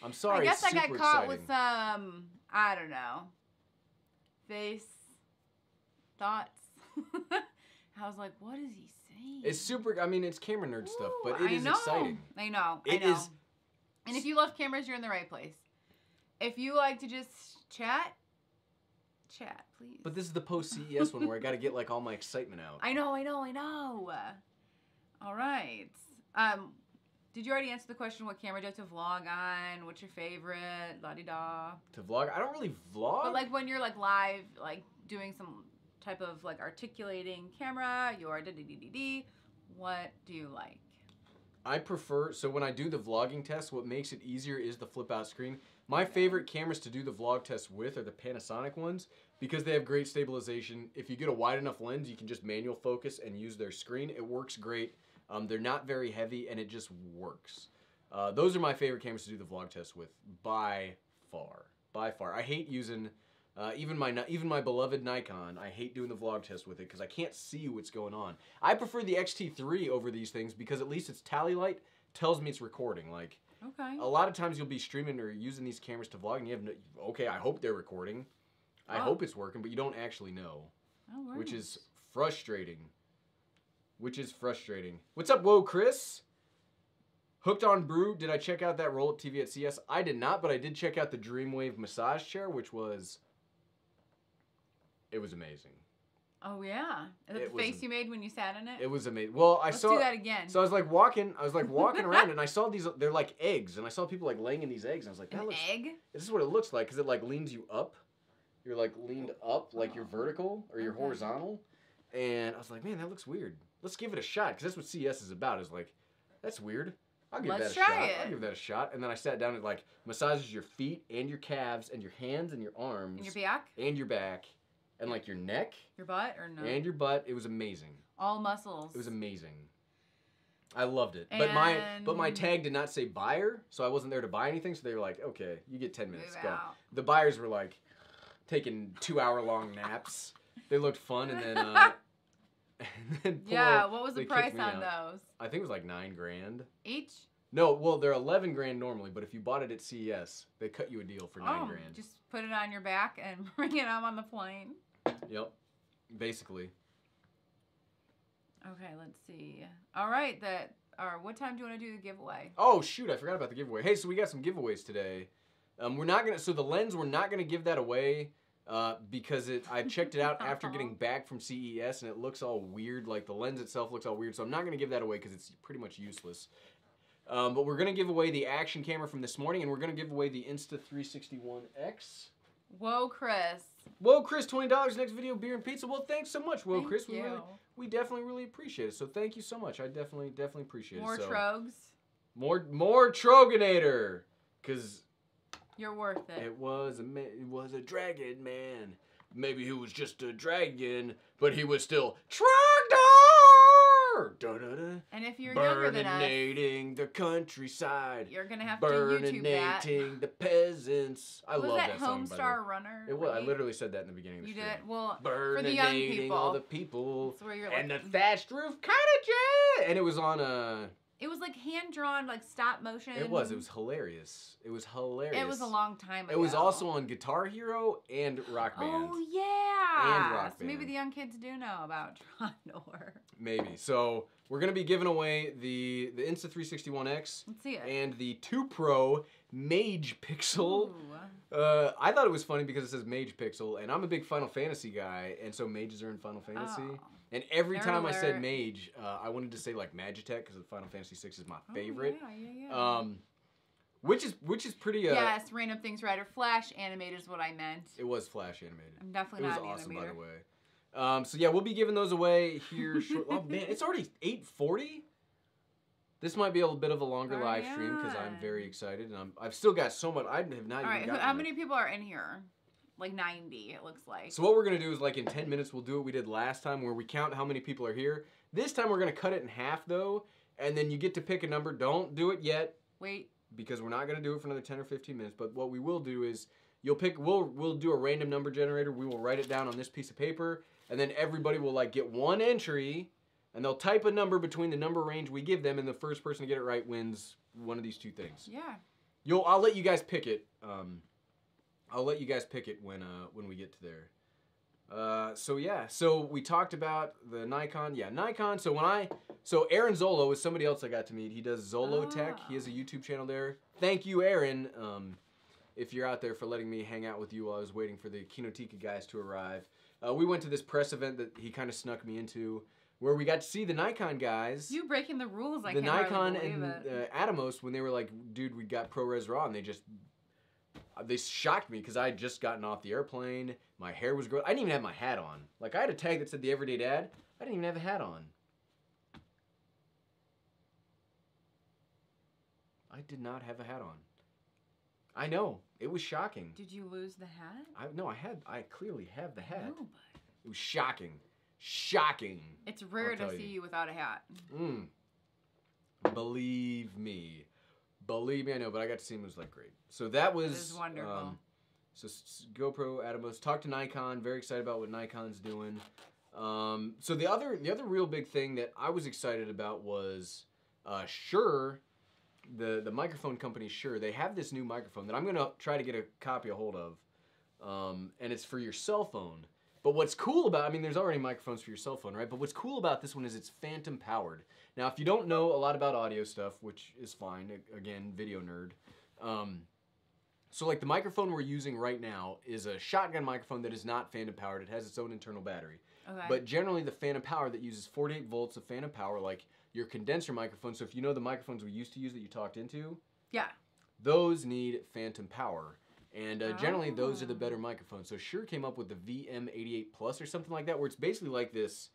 I'm sorry. I guess I got caught exciting. with some, I don't know, face thoughts. I was like, what is he saying? It's super. I mean, it's camera nerd stuff, but it is exciting. I know. It is. And if you love cameras, you're in the right place. If you like to just chat, please. But this is the post-CES one where I got to get like all my excitement out. I know. All right. Did you already answer the question what camera do you have to vlog on? What's your favorite? La-di-da. To vlog? I don't really vlog. But like when you're like live, like doing some type of like articulating camera, you're da-da-da-da-da. What do you like? I prefer, so when I do the vlogging test, what makes it easier is the flip out screen. My favorite cameras to do the vlog test with are the Panasonic ones because they have great stabilization. If you get a wide enough lens, you can just manual focus and use their screen. It works great. They're not very heavy and it just works. Those are my favorite cameras to do the vlog test with by far. By far. I hate using, even my beloved Nikon, I hate doing the vlog test with it because I can't see what's going on. I prefer the X-T3 over these things because at least its tally light tells me it's recording. Like, okay. A lot of times you'll be streaming or using these cameras to vlog and you have no, okay, I hope they're recording. I hope it's working, but you don't actually know. Oh, right. Which is frustrating. What's up, whoa, Chris? Hooked on Brew. Did I check out that roll-up TV at CES? I did not, but I did check out the Dreamwave massage chair, which was... It was amazing. Oh yeah, is that the face you made when you sat in it? It was amazing. Well, Let's do that again. So I was like walking around, and I saw these. They're like eggs, and I saw people like laying in these eggs, and I was like, An egg? This is what it looks like, because it like leans you up. You're like leaned up, like you're vertical or you're horizontal, and I was like, man, that looks weird. Let's give it a shot, because that's what CES is about. Is like, that's weird. I'll give that a shot. I'll give that a shot. And then I sat down and like massages your feet and your calves and your hands and your arms and your back and your back. And like your neck. Your butt or no? And your butt. It was amazing. All muscles. It was amazing. I loved it. But my tag did not say buyer, so I wasn't there to buy anything. So they were like, okay, you get 10 minutes. Go. The buyers were like taking 2-hour-long naps. They looked fun, and then yeah, what was the price on those? I think it was like $9,000 each. No, well, they're $11,000 normally, but if you bought it at CES, they cut you a deal for $9,000. Just put it on your back and bring it on the plane. Yep, basically. Okay, let's see. All right, what time do you want to do the giveaway? Oh shoot, I forgot about the giveaway. Hey, so we got some giveaways today. So the lens, we're not gonna give that away because I checked it out after getting back from CES, and it looks all weird. Like the lens itself looks all weird, so I'm not gonna give that away because it's pretty much useless. But we're gonna give away the action camera from this morning, and we're gonna give away the Insta361X. Whoa, Chris. Whoa, Chris, $20 next video, beer and pizza. Well, thanks so much, Whoa, Chris. We definitely really appreciate it. So thank you so much. I definitely appreciate it. More Trogs. More Troganator, because you're worth it. It was a dragon man. Maybe he was just a dragon, but he was still Trogdor. And if you're younger than us, burninating the countryside. You're gonna have to YouTube that. Burninating the peasants. I love that song. Homestar Runner. It was. I literally said that in the beginning of the stream. You did. Well, burninating for the young people, all the people. That's where you're and the thatched roof cottages. And it was on a. It was like hand drawn, like stop motion. It was. It was hilarious. It was hilarious. It was a long time ago. It was also on Guitar Hero and Rock Band. Oh yeah. And Rock Band. So maybe the young kids do know about Trogdor. Maybe. So we're gonna be giving away the Insta361X. Let's see it. And the 2 Pro Mage Pixel. I thought it was funny because it says Mage Pixel, and I'm a big Final Fantasy guy, and so mages are in Final Fantasy. Oh. And every time I said mage, I wanted to say like Magitech because Final Fantasy 6 is my favorite. Yeah. Which is pretty. Yes, Random Things Writer Flash animated is what I meant. It was Flash animated. I'm definitely not an animator. It was awesome, by the way. So yeah, we'll be giving those away here shortly. Oh man, it's already 8:40. This might be a little bit of a longer live stream because I'm very excited, and I've still got so much. I have not even gotten. How many people are in here? Like 90, it looks like. So what we're going to do is, like, in 10 minutes, we'll do what we did last time, where we count how many people are here. This time, we're going to cut it in half, though, and then you get to pick a number. Don't do it yet. Wait. Because we're not going to do it for another 10 or 15 minutes. But what we will do is, we'll do a random number generator. We will write it down on this piece of paper, and then everybody will, like, get one entry, and they'll type a number between the number range we give them, and the first person to get it right wins one of these two things. Yeah. I'll let you guys pick it. I'll let you guys pick it when we get to there. So we talked about the Nikon. Yeah, Nikon. So Aaron Zolo is somebody else I got to meet. He does Zolo Tech. He has a YouTube channel there. Thank you, Aaron, if you're out there, for letting me hang out with you while I was waiting for the Kinotika guys to arrive. We went to this press event that he kind of snuck me into, where we got to see the Nikon guys. You breaking the rules, the Nikon and Atomos, when they were like, dude, we got ProRes RAW, and they shocked me because I had just gotten off the airplane. My hair was growing. I didn't even have my hat on. Like, I had a tag that said the Everyday Dad. I didn't even have a hat on. I did not have a hat on. I know. It was shocking. Did you lose the hat? No, I clearly have the hat. No, but it was shocking. Shocking. It's rare to see you without a hat. Believe me. Believe me, I know, but I got to see him. It was like great. So that was wonderful. So GoPro, Atomos, talked to Nikon. Very excited about what Nikon's doing. So the other real big thing that I was excited about was Shure, the microphone company Shure. They have this new microphone that I'm gonna try to get a copy a hold of, and it's for your cell phone. But what's cool about, there's already microphones for your cell phone, right? But what's cool about this one is it's phantom powered. Now, if you don't know a lot about audio stuff, which is fine, again, video nerd, So like the microphone we're using right now is a shotgun microphone that is not phantom powered. It has its own internal battery. Okay. But generally the phantom power that uses 48 volts of phantom power, like your condenser microphone. So if you know the microphones we used to use that you talked into, yeah, those need phantom power. And generally those are the better microphones. So Shure came up with the VM88 Plus or something like that, where it's basically like this.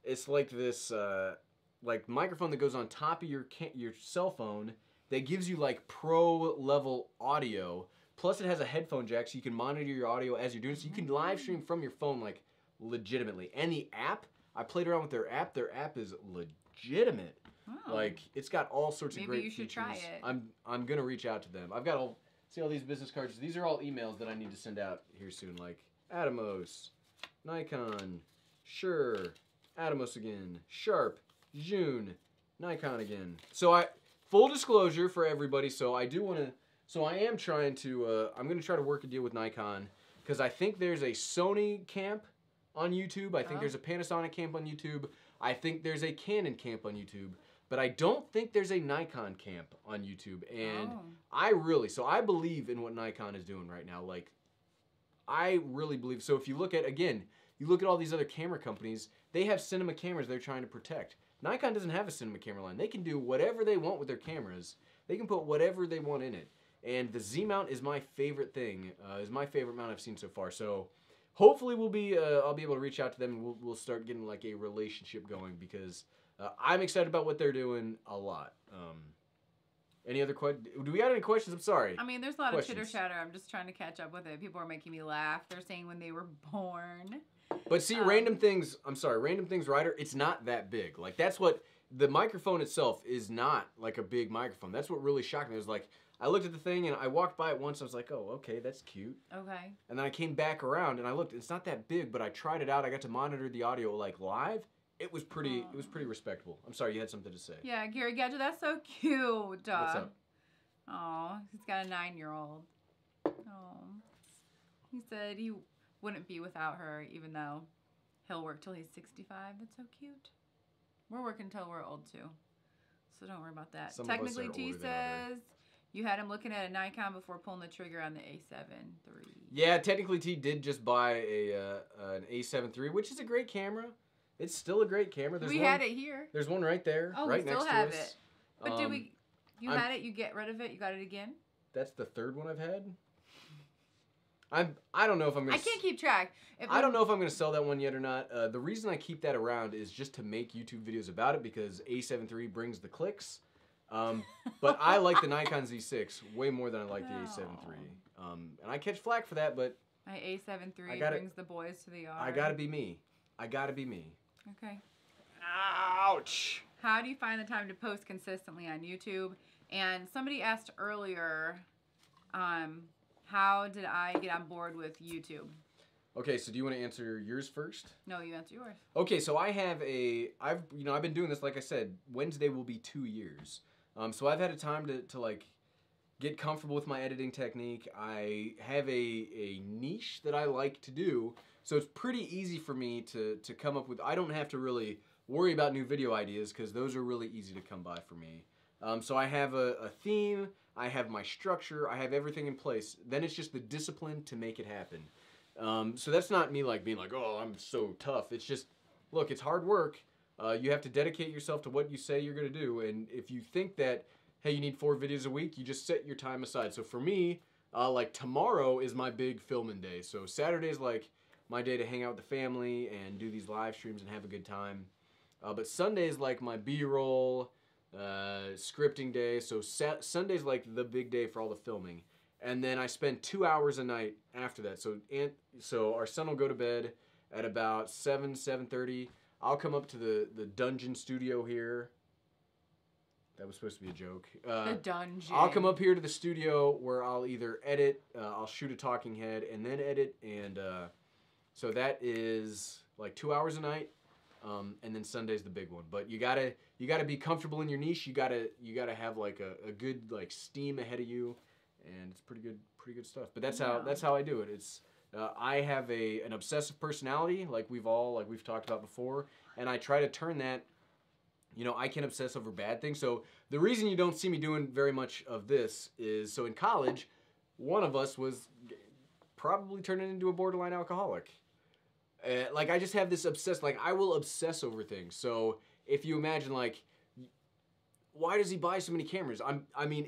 It's like this like microphone that goes on top of your cell phone that gives you like pro level audio. Plus it has a headphone jack so you can monitor your audio as you're doing it. So you can live stream from your phone like legitimately. And the app, I played around with their app. Their app is legitimate. Oh. Like it's got all sorts of great features. Maybe you should try it. I'm gonna reach out to them. I've got all these business cards. These are all emails that I need to send out here soon. Like Atomos, Nikon, Shure, Atomos again, Sharp, June, Nikon again. So full disclosure for everybody. So I do want to. So I am trying to. I'm gonna try to work a deal with Nikon because I think there's a Sony camp on YouTube. I think there's a Panasonic camp on YouTube. I think there's a Canon camp on YouTube. But I don't think there's a Nikon camp on YouTube. And I believe in what Nikon is doing right now. Like, I really believe. So if you look at, again, you look at all these other camera companies, they have cinema cameras they're trying to protect. Nikon doesn't have a cinema camera line. They can do whatever they want with their cameras. They can put whatever they want in it. And the Z mount is my favorite thing. Is my favorite mount I've seen so far. So hopefully I'll be able to reach out to them and we'll start getting like a relationship going because I'm excited about what they're doing a lot. Any other questions? Do we got any questions? I'm sorry. I mean, there's a lot of chitter chatter. I'm just trying to catch up with it. People are making me laugh. They're saying when they were born. But see, Random Things Ryder, it's not that big. Like, that's what, the microphone itself is not like a big microphone. That's what really shocked me. It was like, I looked at the thing and I walked by it once. I was like, oh, okay, that's cute. Okay. And then I came back around and I looked. It's not that big, but I tried it out. I got to monitor the audio like live. It was pretty respectable. I'm sorry, you had something to say. Yeah, Gary Gadget, that's so cute. What's up? Oh, he's got a 9-year-old. Oh. He said he wouldn't be without her, even though he'll work till he's 65. That's so cute. We're working till we're old, too. So don't worry about that. Technically, T says you had him looking at a Nikon before pulling the trigger on the A7 III. Yeah, technically T did just buy an A7 III, which is a great camera. It's still a great camera. We had it here. There's one right there, right next to us. Oh, we still have it. But did we? You had it. You get rid of it. You got it again. That's the third one I've had. I don't know if I'm gonna. I can't keep track. I don't know if I'm gonna sell that one yet or not. The reason I keep that around is just to make YouTube videos about it because A7 III brings the clicks. But I like the Nikon Z6 way more than I like the A7 III. And I catch flack for that, but my A7 III brings the boys to the yard. I gotta be me. Okay. Ouch. How do you find the time to post consistently on YouTube? And somebody asked earlier, how did I get on board with YouTube? Okay, so do you want to answer yours first? No, you answer yours. Okay, so I've been doing this, like I said, Wednesday will be 2 years. So I've had a time to like get comfortable with my editing technique. I have a niche that I like to do. So it's pretty easy for me to come up with, I don't have to really worry about new video ideas because those are really easy to come by for me. So I have a theme, I have my structure, I have everything in place. Then it's just the discipline to make it happen. So that's not me like being like, oh, I'm so tough. It's just, look, it's hard work. You have to dedicate yourself to what you say you're going to do. And if you think that, hey, you need 4 videos a week, you just set your time aside. So for me, like tomorrow is my big filming day. So Saturday's like my day to hang out with the family and do these live streams and have a good time. But Sunday's like my B-roll, scripting day. So Sunday's like the big day for all the filming. And then I spend 2 hours a night after that. So our son will go to bed at about 7:30. I'll come up to the dungeon studio here. That was supposed to be a joke. The dungeon. I'll come up here to the studio where I'll either edit, I'll shoot a talking head, and then edit. And so that is like 2 hours a night. And then Sunday's the big one. But you gotta be comfortable in your niche. You gotta have like a good like steam ahead of you, and it's pretty good stuff. But that's how I do it. It's I have an obsessive personality, like we've talked about before, and I try to turn that. I can obsess over bad things. So the reason you don't see me doing very much of this is, so in college, one of us was probably turning into a borderline alcoholic. Like, I just have this like, I will obsess over things. So, if you imagine, like, why does he buy so many cameras? I mean,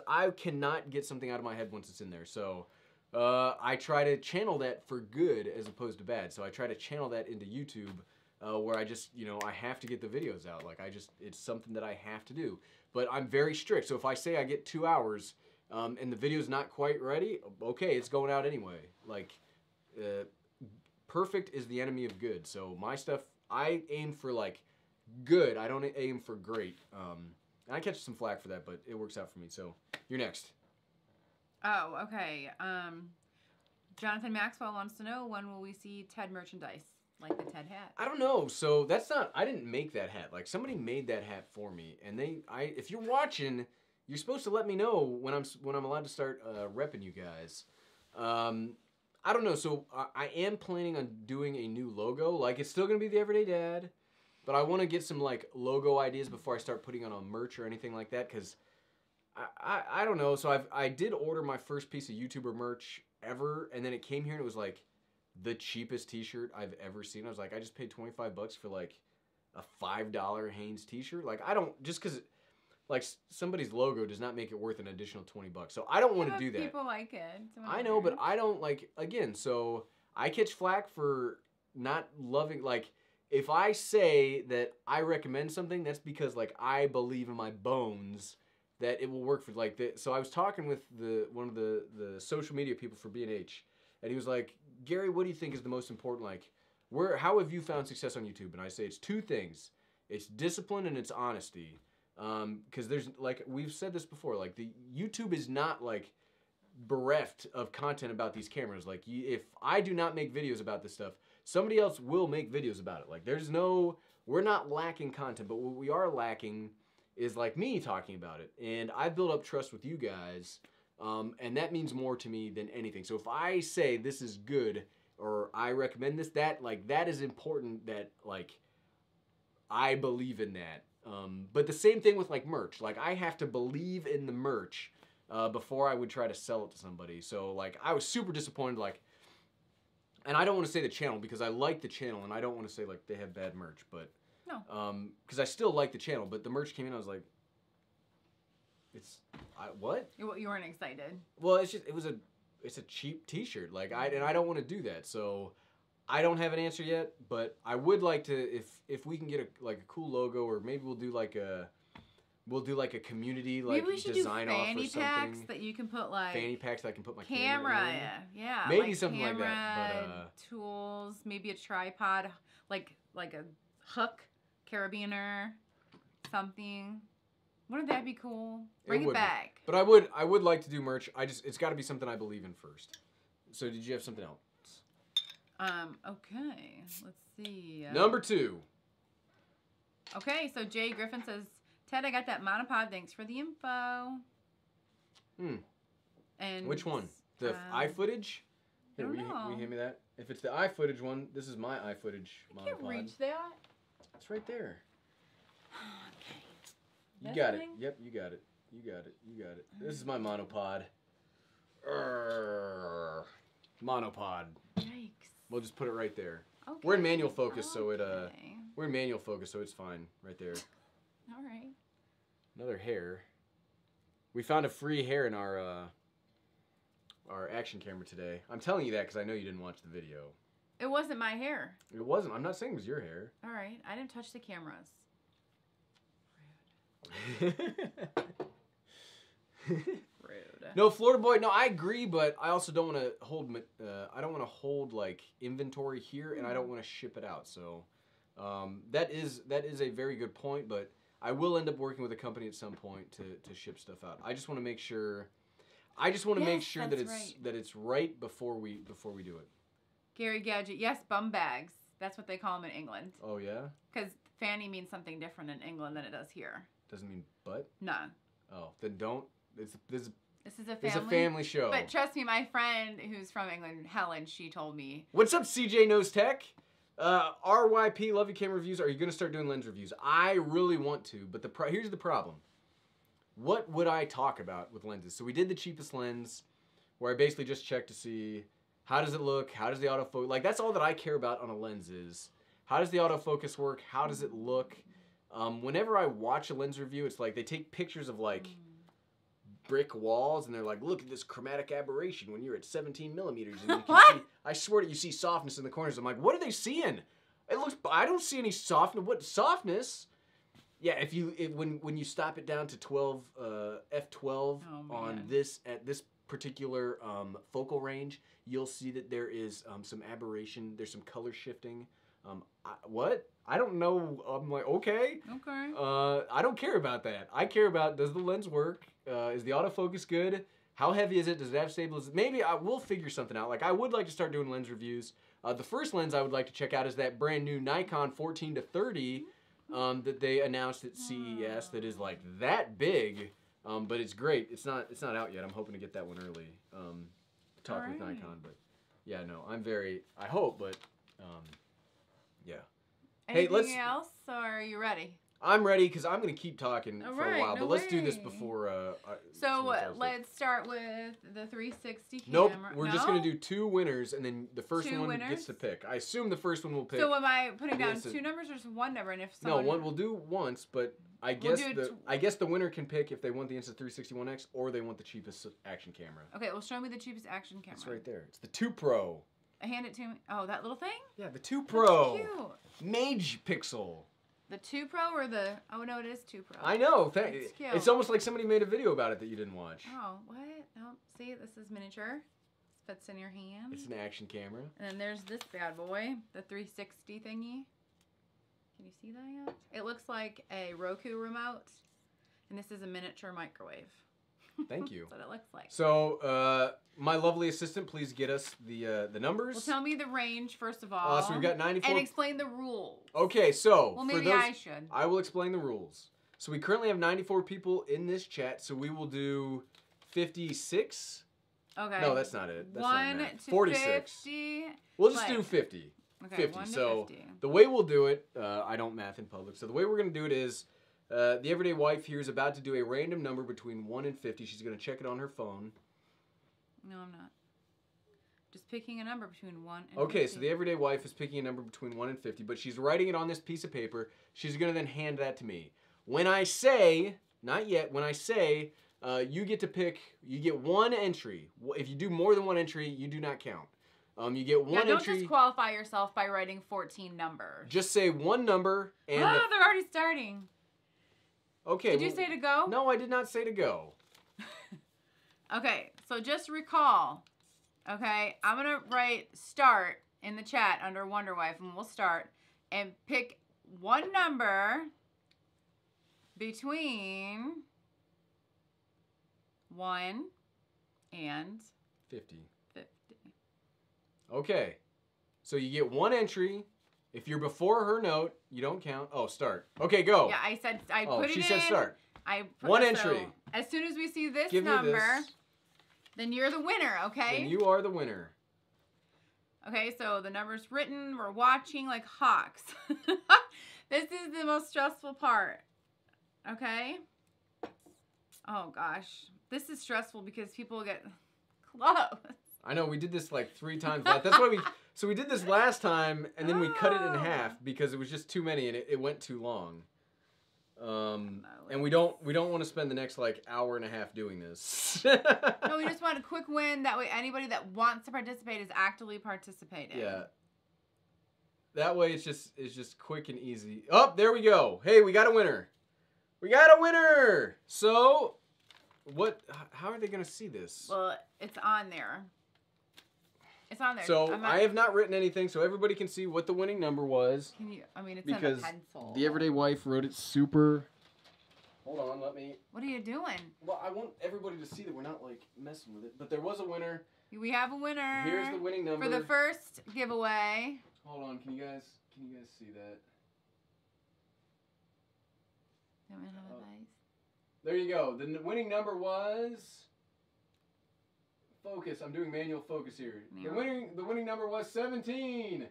I cannot get something out of my head once it's in there. So, I try to channel that for good as opposed to bad. So, I try to channel that into YouTube, where I just, I have to get the videos out. Like, it's something that I have to do. But I'm very strict. So, if I say I get 2 hours, and the video's not quite ready, okay, it's going out anyway. Like, perfect is the enemy of good. So my stuff, I aim for like good. I don't aim for great. And I catch some flack for that, but it works out for me. So you're next. Oh, okay. Jonathan Maxwell wants to know, when will we see Ted merchandise, like the Ted hat? I don't know. So I didn't make that hat. Like, somebody made that hat for me, and if you're watching, you're supposed to let me know when I'm allowed to start repping you guys. I don't know. So I am planning on doing a new logo. Like, it's still gonna be the Everyday Dad, but I want to get some like logo ideas before I start putting on a merch or anything like that. Cause I don't know. So I did order my first piece of YouTuber merch ever, and then it came here and it was like the cheapest T-shirt I've ever seen. I was like, I just paid $25 for like a $5 Hanes T-shirt. Like, I don't, just cause like somebody's logo does not make it worth an additional $20. So I don't want to do that. People like it. I know, but I don't like, again, so I catch flack for not loving, like, if I say that I recommend something, that's because like I believe in my bones that it will work for like the, so I was talking with one of the social media people for B&H, and he was like, Gary, what do you think is the most important, like, how have you found success on YouTube? And I say it's 2 things. It's discipline and it's honesty. Because there's, like, we've said this before, like, the YouTube is not, like, bereft of content about these cameras. Like, if I do not make videos about this stuff, somebody else will make videos about it. Like, we're not lacking content, but what we are lacking is, like, me talking about it. And I've built up trust with you guys, and that means more to me than anything. So if I say this is good, or I recommend this, that is important, that, like, I believe in that. But the same thing with like merch. Like, I have to believe in the merch before I would try to sell it to somebody. So like, I was super disappointed. Like, and I don't want to say the channel because I like the channel, and I don't want to say like they have bad merch, but no, because I still like the channel. But the merch came in, I was like, what? You weren't excited. Well, it's a cheap T-shirt. Like, I don't want to do that. So I don't have an answer yet, but I would like to, if we can get a cool logo, or maybe we'll do like a community like design off or something. Maybe we should do fanny packs that you can put like fanny packs that I can put my camera in. Yeah, maybe like something like that. But tools, maybe a tripod, like a hook, carabiner, something. Wouldn't that be cool? Bring it back. But I would like to do merch. It's got to be something I believe in first. So did you have something else? Okay, let's see. Number 2. Okay, so Jay Griffin says, Ted, I got that monopod. Thanks for the info. And which one? The iFootage? Here, will you hand me that? If it's the iFootage one, this is my iFootage monopod. You can't reach that. It's right there. Okay. You got it. Yep, you got it. You got it. You got it. This is my monopod. Monopod. Yikes. We'll just put it right there. Okay. We're in manual focus, so it's fine right there. All right. Another hair. We found a free hair in our action camera today. I'm telling you that because I know you didn't watch the video. It wasn't my hair. It wasn't. I'm not saying it was your hair. All right. I didn't touch the cameras. Rude. No, Florida boy. No, I agree, but I also don't want to hold. I don't want to hold like inventory here, and I don't want to ship it out. So that is a very good point. But I will end up working with a company at some point to ship stuff out. I just want to make sure. Make sure that it's right before we do it. Gary Gadget, yes, bum bags. That's what they call them in England. Oh yeah. Because fanny means something different in England than it does here. Doesn't mean butt? No. Oh, then don't. This is a family. It's a family show. But trust me, my friend who's from England, Helen, she told me. What's up, CJ Knows Tech? RYP, Love You Camera Reviews. Are you going to start doing lens reviews? I really want to, but here's the problem. What would I talk about with lenses? So we did the cheapest lens. where I basically just check to see how does it look, how does the autofocus, like that's all that I care about on a lens is how does the autofocus work, how does it look. Whenever I watch a lens review, it's like they take pictures of like brick walls and they're like, look at this chromatic aberration when you're at 17 millimeters. And you can see, I swear to you see softness in the corners. I'm like, what are they seeing? It looks, I don't see any softness. What softness? Yeah, when you stop it down to 12 f12 on this at this particular focal range, you'll see that there is some aberration. There's some color shifting. What? I don't know. I'm like, okay. Okay. I don't care about that. I care about, does the lens work? Is the autofocus good? How heavy is it? Does it have stabilization? Maybe I will figure something out. Like, I would like to start doing lens reviews. The first lens I would like to check out is that brand new Nikon 14-30 that they announced at CES that is like that big, but it's great. It's not out yet. I'm hoping to get that one early. Talk with Nikon, but yeah, no, I hope, but yeah. Anything else, or are you ready? I'm ready because I'm going to keep talking for a while, but let's do this before. So let's start with the 360 camera. Nope, we're just going to do 2 winners, and then the first one gets to pick. I assume the first one will pick. So am I putting down 2 numbers or just 1 number? And if someone... No, one we'll do once, but I guess the winner can pick if they want the Insta360 or they want the cheapest action camera. Okay, well show me the cheapest action camera. It's right there. It's the 2 Pro. Hand it to me. Oh, that little thing? Yeah, the 2 Pro. That's cute. Mage Pixel. The 2 Pro or the... Oh, no, it is 2 Pro. I know. It's cute. It's almost like somebody made a video about it that you didn't watch. Oh, what? No, see, this is miniature. This fits in your hand. It's an action camera. And then there's this bad boy, the 360 thingy. Can you see that yet? It looks like a Roku remote. And this is a miniature microwave. Thank you. That's what it looks like. So, my lovely assistant, please get us the numbers. Well, tell me the range, first of all. So we've got 94. And explain the rules. Okay, so. Well, maybe I should. I will explain the rules. So we currently have 94 people in this chat, so we will do 56. Okay. No, that's not it. That's 1 not to 46. 50. We'll just do 50. Okay, 50. 1 to so 50. The way we'll do it, I don't math in public, so the way we're going to do it is, the everyday wife here is about to do a random number between 1 and 50. She's going to check it on her phone. No, I'm not. Just picking a number between 1 and 50. Okay, so the everyday wife is picking a number between 1 and 50, but she's writing it on this piece of paper. She's going to then hand that to me. When I say, not yet, when I say, you get to pick, you get 1 entry. If you do more than 1 entry, you do not count. You get 1 entry. Don't disqualify yourself by writing 14 numbers. Just say 1 number. And they're already starting. Okay. Did you say to go? No, I did not say to go. Okay, so just recall. Okay, I'm going to write start in the chat under Wonder Wife, and we'll start. And pick 1 number between 1 and 50. 50. Okay, so you get 1 entry. If you're before her note, you don't count. Oh, start. Okay, go. Yeah, I said I put it in. She said start. I put 1 entry. So as soon as we see this Give number, me this. then you're the winner, okay? Then you are the winner. Okay, so the number's written. We're watching like hawks. This is the most stressful part. Okay? Oh, gosh. This is stressful because people get close. I know, we did this like 3 times. That's why so we did this last time, and then we cut it in half because it was just too many and it went too long. And we don't want to spend the next like hour and a half doing this. No, we just want a quick win. That way anybody that wants to participate is actively participating. Yeah. That way it's just quick and easy. Oh, there we go. Hey, we got a winner. We got a winner. So, how are they going to see this? Well, it's on there. It's on there. So, I have not written anything, so everybody can see what the winning number was. Can you, I mean, it's in a pencil. Because the everyday wife wrote it super... Hold on, let me... What are you doing? Well, I want everybody to see that we're not, like, messing with it. But there was a winner. We have a winner. Here's the winning number. For the first giveaway. Hold on, can you guys see that? There you go. The winning number was... Focus. I'm doing manual focus here. The winning number was 17.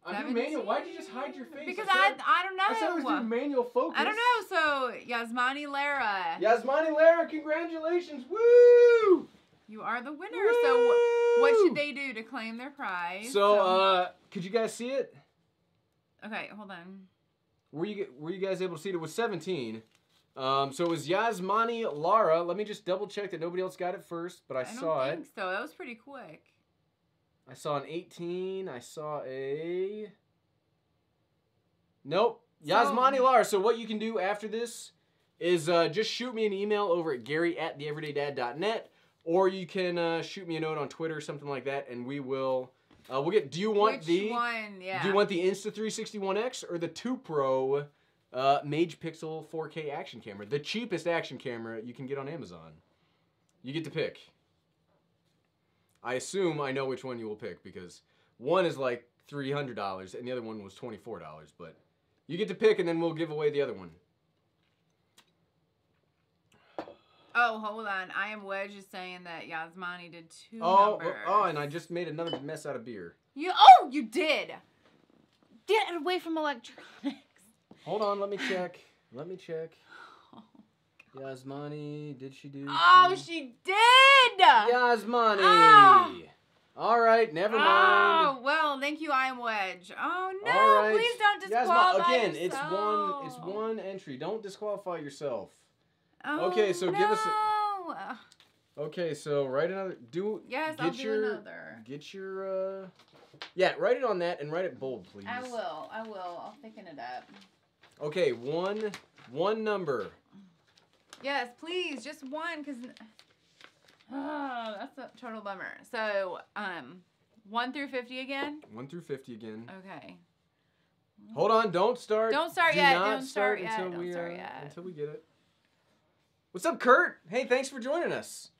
I'm doing manual. Why'd you just hide your face? Because I don't know. I said I was doing manual focus. I don't know. So Yasmani Lara. Yasmani Lara, congratulations! Woo! You are the winner. Woo! So what should they do to claim their prize? So, could you guys see it? Okay, hold on. Were you guys able to see it? It was 17. So it was Yasmani Lara. Let me just double check that nobody else got it first, but I saw it. I don't think so. That was pretty quick. I saw an 18. I saw a... Nope. Yasmani Lara. So what you can do after this is just shoot me an email over at gary@theeverydayDad.net, or you can shoot me a note on Twitter or something like that, and we will... we'll get... Do you want Which one? Yeah. Do you want the Insta360 or the 2 Pro Mage Pixel 4K action camera? The cheapest action camera you can get on Amazon. You get to pick. I assume I know which one you will pick because one is like $300 and the other one was $24, but you get to pick and then we'll give away the other one. Oh, hold on. I Am Wedge is saying that Yasmani did 2 numbers. Oh, and I just made another mess out of beer. You did. Get away from electronics. Hold on, let me check. Oh, Yasmani, did she do? Oh, she did. Yasmani. Oh. All right, never mind. Oh, well, thank you, I Am Wedge. Oh no, all right. Please don't disqualify yourself. Again, it's one entry. Don't disqualify yourself. Oh, okay, so no. give us Okay, so write another Yes, I'll do another. Get your yeah, write it on that and write it bold, please. I will. I'll thicken it up. Okay, one number. Yes, please, just one, cuz that's a total bummer. So, 1 through 50 again? 1 through 50 again. Okay. Hold on, don't start. Don't start yet. Don't start until yet. Until we get it. What's up, Kurt? Hey, thanks for joining us.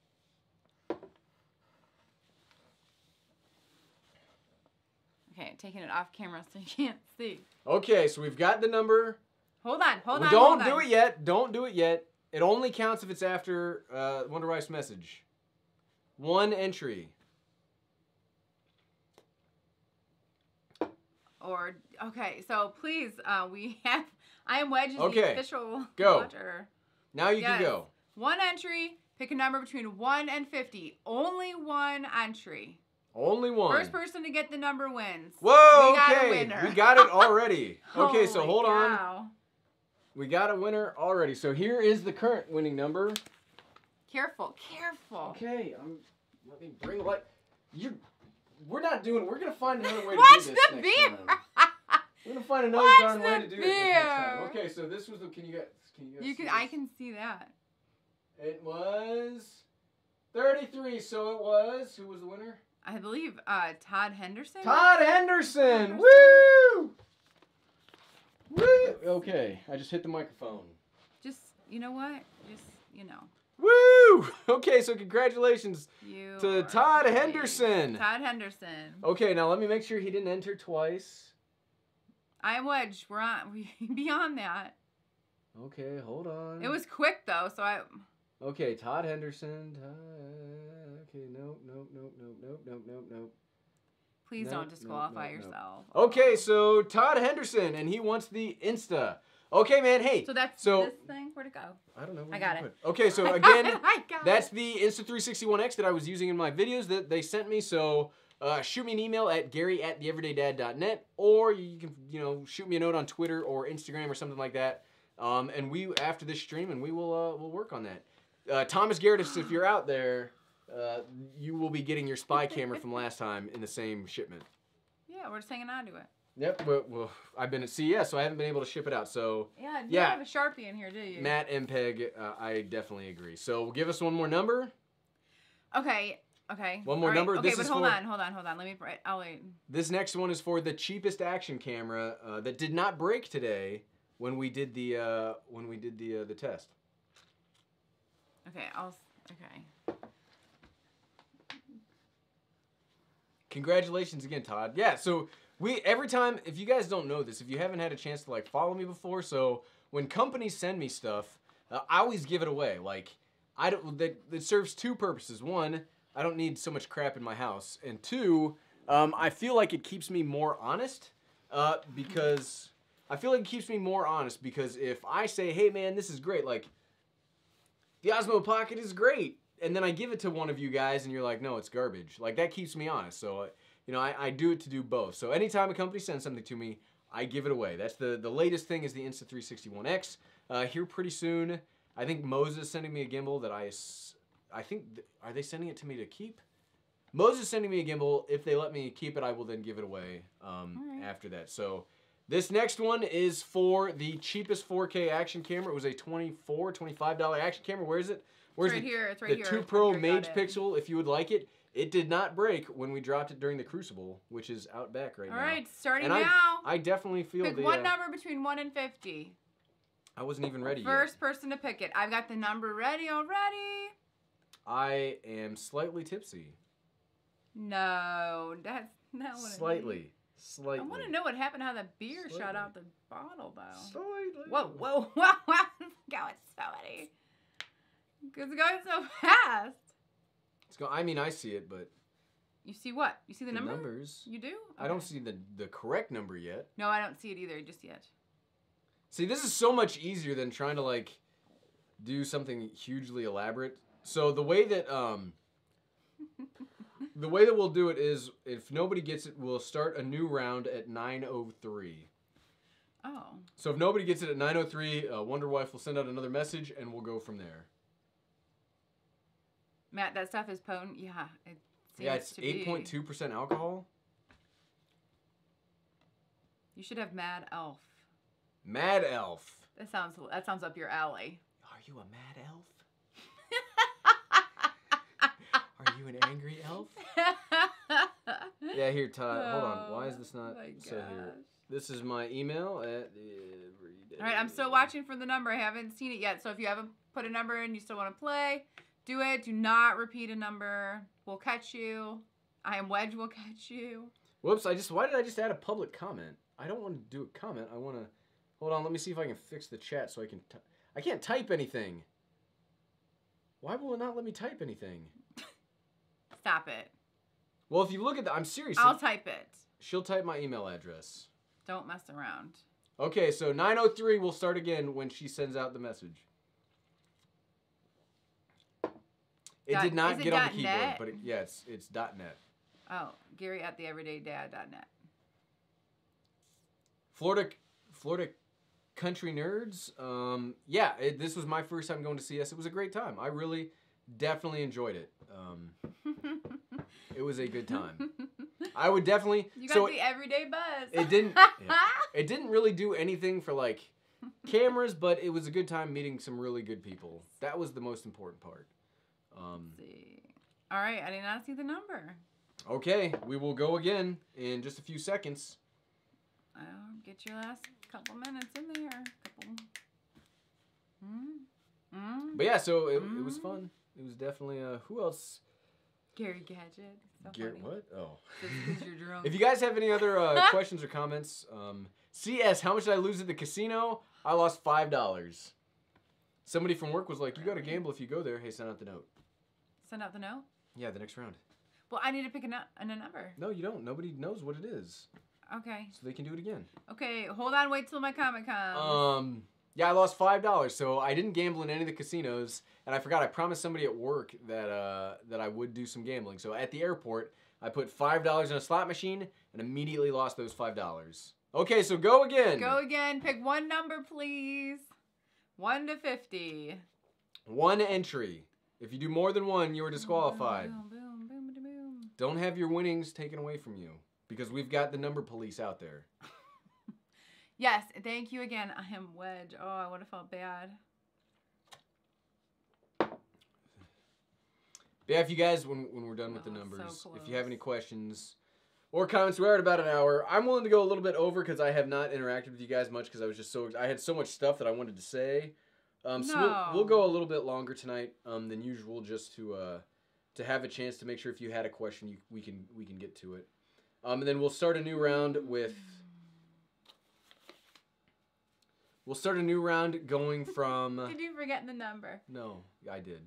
Okay, I'm taking it off camera so you can't see. Okay, so we've got the number. Hold on. Don't do it yet. Don't do it yet. It only counts if it's after Wonder Wife's message. 1 entry. Okay, so please, we have... I Am Wedge is the official watcher. Now you can go. 1 entry. Pick a number between 1 and 50. Only 1 entry. Only 1. First person to get the number wins. Whoa, we got it already. Okay, so hold on. Cow. We got a winner already. So here is the current winning number. Careful. Okay, let me bring light. We're not doing it. We're going to find another way to Watch do this the next beer. time. We're going to find another darn way to do it next time. Okay, so this was the... Can you guys I can see that. It was 33, so it was... Who was the winner? I believe Todd Henderson. Todd Henderson! Woo! Woo! Okay, I just hit the microphone. Just, you know what? Just, you know. Woo! Okay, so congratulations to Todd Henderson. Todd Henderson. Okay, now let me make sure he didn't enter twice. I Am Wedge. We're beyond that. Okay, hold on. It was quick though, so I... Okay, Todd Henderson. Okay, nope. Please don't disqualify yourself. Okay, so Todd Henderson, and he wants the Insta. Okay, man, hey. So that's this thing? Where'd it go? I don't know. I got it. Okay, so again, that's the Insta360 that I was using in my videos that they sent me. So shoot me an email at gary@theeverydayDad.net, or you can, shoot me a note on Twitter or Instagram or something like that. And we, after this stream, and we will we'll work on that. Thomas Gerardis, if you're out there, you will be getting your spy camera from last time in the same shipment. Yeah, we're just hanging on to it. Yep, well, I've been at CES, so I haven't been able to ship it out. So yeah, you don't have a Sharpie in here, do you? Matt MPEG, I definitely agree. So give us one more number. Okay. One more number. Okay, but hold on. Let me. I'll wait. This next one is for the cheapest action camera that did not break today when we did the test. Okay, okay. Congratulations again, Todd. Yeah, so every time, if you guys don't know this, if you haven't had a chance to follow me before, so when companies send me stuff, I always give it away. That serves 2 purposes. 1, I don't need so much crap in my house, and 2, I feel like it keeps me more honest because if I say, hey man, this is great, the Osmo Pocket is great, and then I give it to one of you guys, and you're like, no, it's garbage. Like, that keeps me honest. So, you know, I do it to do both. So anytime a company sends something to me, I give it away. That's the latest thing is the Insta361X. Here pretty soon, I think Moses is sending me a gimbal that I think, are they sending it to me to keep? Moses is sending me a gimbal. If they let me keep it, I will then give it away after that. So this next one is for the cheapest 4K action camera. It was a $25 action camera. Where is it? Where's it's right here. It's right here. The 2 Pro Mage Pixel, if you would like it. It did not break when we dropped it during the Crucible, which is out back right now. All right, starting and now. I definitely feel pick one number between 1 and 50. I wasn't even ready yet. First person to pick it. I've got the number ready already. I am slightly tipsy. No, that's not what Slightly. I want to know what happened, how the beer shot out the bottle, though. Slightly. Whoa. Going so many. It's going so fast. I mean, I see it, but... You see what? You see the number? Numbers. You do? Okay. I don't see the correct number yet. No, I don't see it either just yet. See, this is so much easier than trying to, like, do something hugely elaborate. So the way that we'll do it is, if nobody gets it, we'll start a new round at 9:03. Oh. So if nobody gets it at 9:03, Wonder Wife will send out another message, and we'll go from there. Matt, that stuff is potent. Yeah, it seems yeah, it's 8.2% alcohol. You should have Mad Elf. Mad Elf. That sounds up your alley. Are you a mad elf? Are you an angry elf? Yeah, here, Todd. Hold on. Why is this not so here? This is my email at everyday. All right, I'm still watching for the number. I haven't seen it yet. So if you haven't put a number in, you still want to play, do it. Do not repeat a number. We'll catch you. I am Wedge will catch you. Whoops, why did I just add a public comment? I don't want to do a comment. I want to... Hold on, let me see if I can fix the chat so I can... I can't type anything. Why will it not let me type anything? Stop it. Well, if you look at the... I'm serious. I'll type it. She'll type my email address. Don't mess around. Okay, so 9:03 we'll start again when she sends out the message. It did not get on the keyboard, but it's .net. Oh, Gary at theeverydayDad.net. Florida Country Nerds. Yeah, this was my first time going to CES. It was a great time. I really, definitely enjoyed it. It was a good time. I would definitely. You got the everyday buzz. It didn't. It didn't really do anything for like cameras, but it was a good time meeting some really good people. That was the most important part. Let's see. All right, I did not see the number. Okay, we will go again in just a few seconds. Get your last couple minutes in there. But yeah, so it was fun. It was definitely who else? Gary Gadget. So Gary, what? Oh. Just because you're drunk. If you guys have any other questions or comments, CS, how much did I lose at the casino? I lost $5. Somebody from work was like, "You got to gamble if you go there." Hey, send out the note. Send out the note? Yeah, the next round. Well, I need to pick a number. No, you don't. Nobody knows what it is. Okay. So they can do it again. Okay, hold on. Wait till my comment comes. Yeah, I lost $5, so I didn't gamble in any of the casinos, and I forgot I promised somebody at work that that I would do some gambling. So at the airport, I put $5 in a slot machine and immediately lost those $5. Okay, so go again. Go again. Pick one number, please. 1 to 50. One entry. If you do more than one, you are disqualified. Boom, boom, boom, boom, boom. Don't have your winnings taken away from you, because we've got the number police out there. Yes, thank you again. I am Wedge. Oh, I would have felt bad. Yeah, if you guys, when we're done with the numbers, so if you have any questions or comments, we're at about an hour. I'm willing to go a little bit over because I have not interacted with you guys much because I was just I had so much stuff that I wanted to say. So we'll go a little bit longer tonight than usual, just to have a chance to make sure if you had a question, we can get to it. And then we'll start a new round with. We'll start a new round going from... Did you forget the number? No, I did.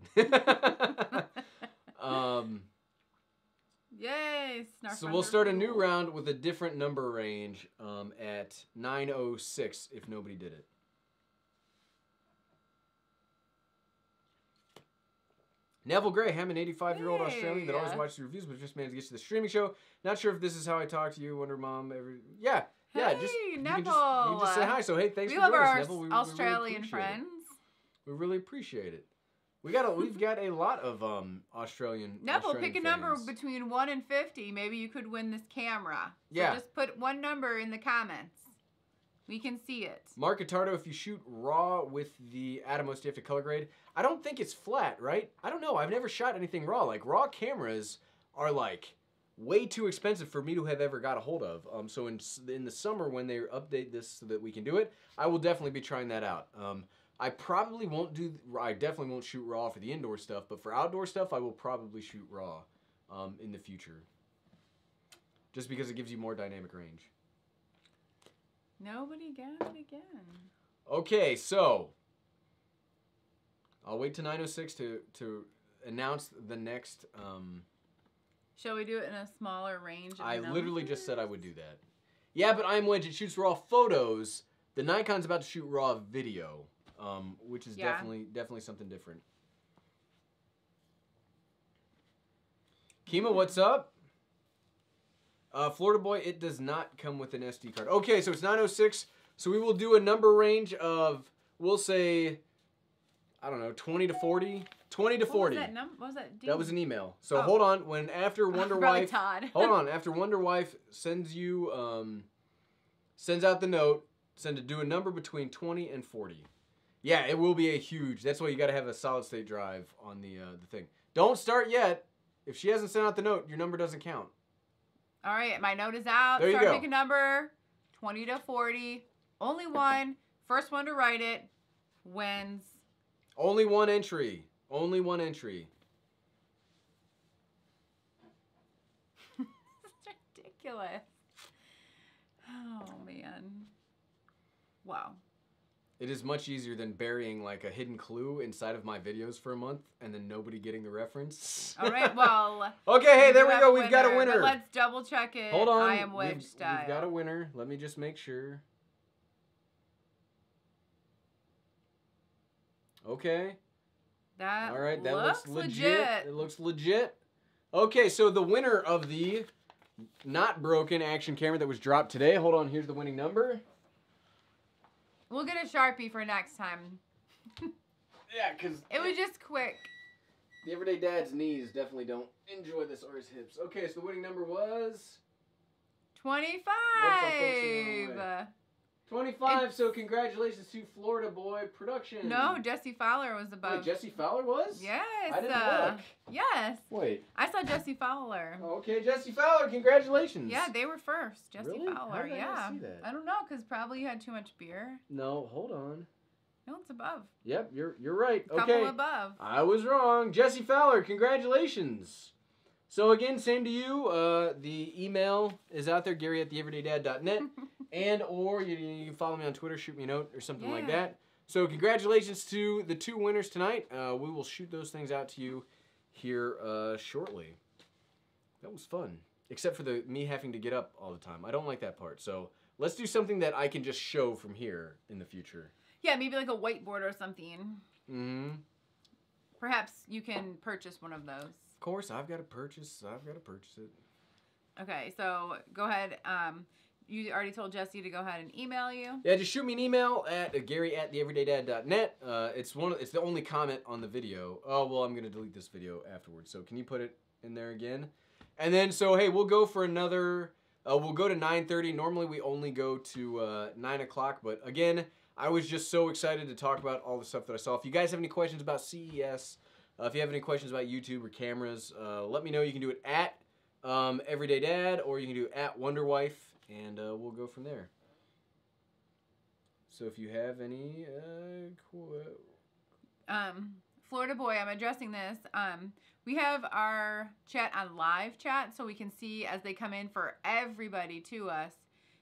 Yay! So we'll start a new round with a different number range at 9:06 if nobody did it. Neville Gray, I'm an 85-year-old Australian that always watches the reviews, but just managed to get to the streaming show. Not sure if this is how I talk to you, Wonder Mom. Yeah, hey, just Neville. you can just say hi. So hey, thanks for joining us, Neville. We Australian really friends. We really appreciate it. We've got a lot of Australian. Neville, Australian pick a fans. number between 1 and 50. Maybe you could win this camera. So yeah. Just put one number in the comments. We can see it. Mark Attardo, if you shoot RAW with the Atomos, do you have to color grade? I don't think it's flat, right? I don't know. I've never shot anything RAW. Like, RAW cameras are, like, way too expensive for me to have ever got a hold of. So in the summer when they update this so that we can do it, I will definitely be trying that out. I definitely won't shoot RAW for the indoor stuff, but for outdoor stuff, I will probably shoot RAW in the future. Just because it gives you more dynamic range. Nobody got it again. Okay, so I'll wait till 9:06 to announce the next. Shall we do it in a smaller range? I literally just said I would do that. Yeah, but I'm Wedge. It shoots RAW photos. The Nikon's about to shoot RAW video, which is definitely something different. Kima, what's up? Florida Boy, it does not come with an SD card. Okay, so it's 9:06. So we will do a number range of, we'll say, I don't know, 20 to 40. 20 to 40. What was that? That was an email. So hold on. After Wonder Wife, Todd. hold on. After Wonder Wife sends you, sends out the note, do a number between 20 and 40. Yeah, it will be a huge. That's why you got to have a solid state drive on the thing. Don't start yet. If she hasn't sent out the note, your number doesn't count. All right, my note is out. There you Start go. Pick a number, 20 to 40. Only one. First one to write it wins. Only one entry. Only one entry. It's ridiculous. Oh, man. Wow. It is much easier than burying like a hidden clue inside of my videos for a month and then nobody getting the reference. All right, well. Okay, hey, there we go. We've got a winner. But let's double check it. Hold on. I am Wedge style. We've got a winner. Let me just make sure. Okay. That all right, that looks legit. It looks legit. Okay, so the winner of the not broken action camera that was dropped today. Hold on, here's the winning number. We'll get a Sharpie for next time. Yeah, because it was just quick. The everyday dad's knees definitely don't enjoy this, or his hips. Okay, so the winning number was 25. 25, so congratulations to Florida Boy Production. No, Jesse Fowler was above. Wait, Jesse Fowler was? Yes. I didn't look. Yes. Wait. I saw Jesse Fowler. Oh, okay, Jesse Fowler, congratulations. Yeah, they were first. Jesse really? Fowler, How did I not see that? I don't know, because probably you had too much beer. No, hold on. No, it's above. Yep, you're right. Okay. Couple above. I was wrong. Jesse Fowler, congratulations. So again, same to you. The email is out there, Gary@theeverydaydad.net. And or you can follow me on Twitter, shoot me a note or something like that. So congratulations to the two winners tonight. We will shoot those things out to you here shortly. That was fun. Except for me having to get up all the time. I don't like that part. So let's do something that I can just show from here in the future. Yeah, maybe like a whiteboard or something. Mm-hmm. Perhaps you can purchase one of those. Of course, I've got to purchase it. Okay, so go ahead. You already told Jesse to go ahead and email you. Yeah, just shoot me an email at Gary@theeverydaydad.net. It's the only comment on the video. Oh well, I'm gonna delete this video afterwards. So can you put it in there again? And then so hey, we'll go for another. We'll go to 9:30. Normally we only go to 9 o'clock, but again, I was just so excited to talk about all the stuff that I saw. If you guys have any questions about CES, if you have any questions about YouTube or cameras, let me know. You can do it at Everyday Dad, or you can do it at Wonderwife, and we'll go from there. So if you have any Florida Boy, I'm addressing this. We have our chat on live chat, so we can see as they come in for everybody to us.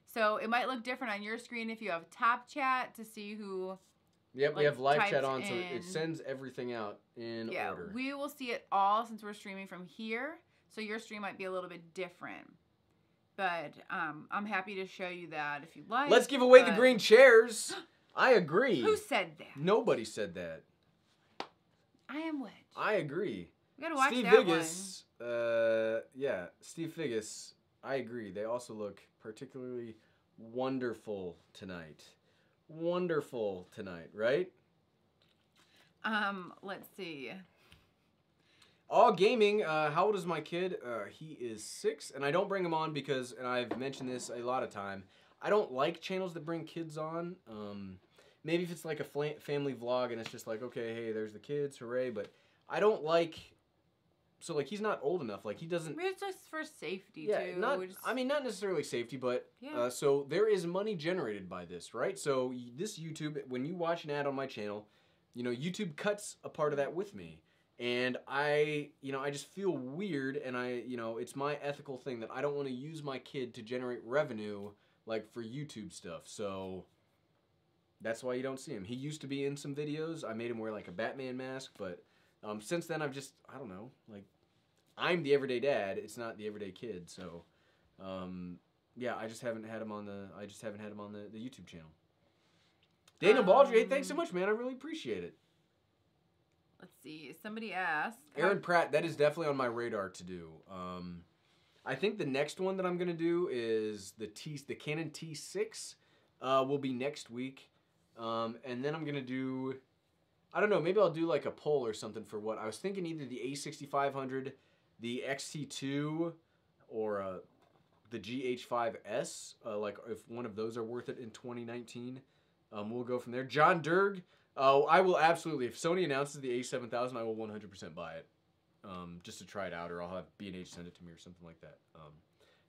So it might look different on your screen if you have top chat to see who. Yep, we have live chat on, so it sends everything out in order. Yeah, we will see it all since we're streaming from here. So your stream might be a little bit different. But I'm happy to show you that if you'd like. Let's give away the green chairs. I agree. Who said that? Nobody said that. I am Wedge. I agree. We gotta watch Steve that Vigas, yeah, Steve Vigas, I agree. They also look particularly wonderful tonight. Wonderful tonight, right? Let's see. All gaming, how old is my kid? He is 6, and I don't bring him on because, and I've mentioned this a lot of time, I don't like channels that bring kids on. Maybe if it's like a family vlog and it's just like, okay, hey, there's the kids, hooray, but I don't like, so like he's not old enough, like he doesn't. It's just for safety yeah, too. I mean, not necessarily safety, but yeah. so there is money generated by this, right? So this YouTube, when you watch an ad on my channel, you know, YouTube cuts a part of that with me. And I just feel weird, and it's my ethical thing that I don't want to use my kid to generate revenue, like, for YouTube stuff. So that's why you don't see him. He used to be in some videos. I made him wear, like, a Batman mask, but since then I've just, I don't know, like, I'm the everyday dad. It's not the everyday kid. So, yeah, I just haven't had him on the YouTube channel. Daniel Baldry, hey, thanks so much, man. I really appreciate it. Let's see. Somebody asked. Aaron Pratt, that is definitely on my radar to do. I think the next one that I'm gonna do is the Canon T6. Will be next week, and then I'm gonna do, I don't know, maybe I'll do like a poll or something for what I was thinking. Either the A6500, the XT2, or the GH5S. Like if one of those are worth it in 2019. We'll go from there. John Derg. Oh, I will absolutely. If Sony announces the A7000, I will 100% buy it, just to try it out, or I'll have B&H send it to me or something like that.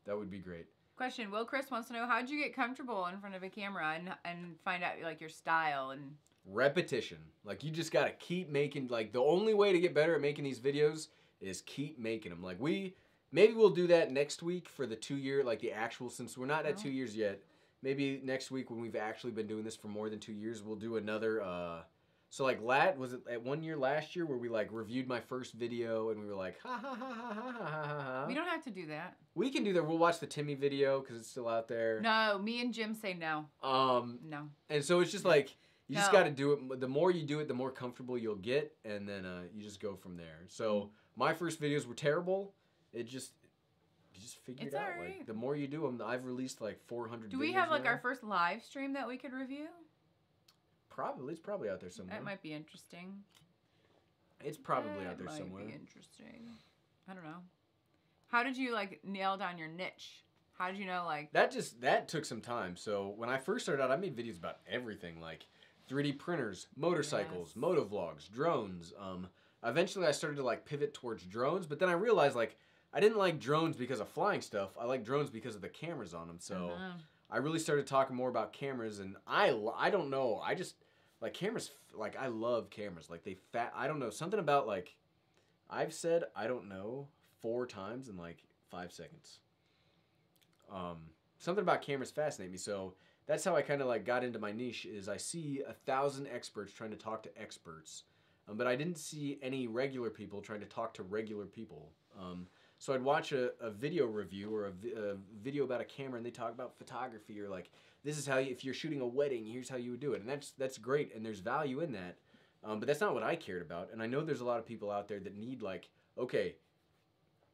That would be great. Question: Will Chris wants to know, how did you get comfortable in front of a camera and find out like your style and repetition? Like you just gotta keep making. Like the only way to get better at making these videos is keep making them. Like maybe we'll do that next week for the 2-year, like the actual. Since we're not at 2 years yet. Maybe next week when we've actually been doing this for more than 2 years, we'll do another, so like was it at 1 year last year where we like reviewed my first video and we were like, ha ha ha ha ha ha ha ha. We don't have to do that. We can do that. We'll watch the Timmy video because it's still out there. No, me and Jim say no. No. And so it's just like, you just got to do it. The more you do it, the more comfortable you'll get. And then you just go from there. So my first videos were terrible. You just figure it out. Right. Like the more you do them, I've released like 400 videos. Do we have like now. our first live stream that we could review? Probably. It's probably out there somewhere. That might be interesting. It's probably out there somewhere. Might be interesting. I don't know. How did you like nail down your niche? How did you know like that took some time. So when I first started out, I made videos about everything, like 3D printers, motorcycles, motovlogs, drones. Eventually I started to like pivot towards drones, but then I realized like I didn't like drones because of flying stuff. I like drones because of the cameras on them. So I really started talking more about cameras, and I don't know. I just like cameras. Like I love cameras. Like I don't know, something about like I've said I don't know 4 times in like 5 seconds. Something about cameras fascinate me. So that's how I kind of like got into my niche. Is I see 1,000 experts trying to talk to experts, but I didn't see any regular people trying to talk to regular people. So I'd watch a video review or a video about a camera, and they talk about photography, or like, this is how if you're shooting a wedding, here's how you would do it. And that's great, and there's value in that. But that's not what I cared about. And I know there's a lot of people out there that need like, okay,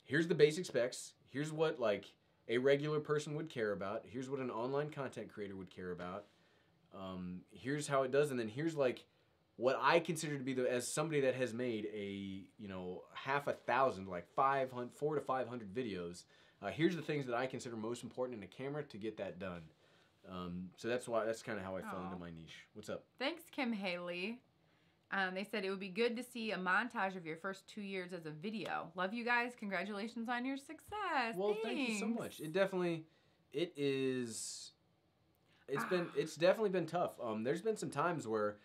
here's the basic specs. Here's what like a regular person would care about. Here's what an online content creator would care about. Here's how it does. And then here's like, what I consider to be as somebody that has made a, half 1,000, like 400 to 500 videos, here's the things that I consider most important in a camera to get that done. So that's kind of how I fell into my niche. What's up? Thanks, Kim Haley. They said it would be good to see a montage of your first 2 years as a video. Love you guys. Congratulations on your success. Well, Thanks. Thank you so much. It's definitely been tough. There's been some times where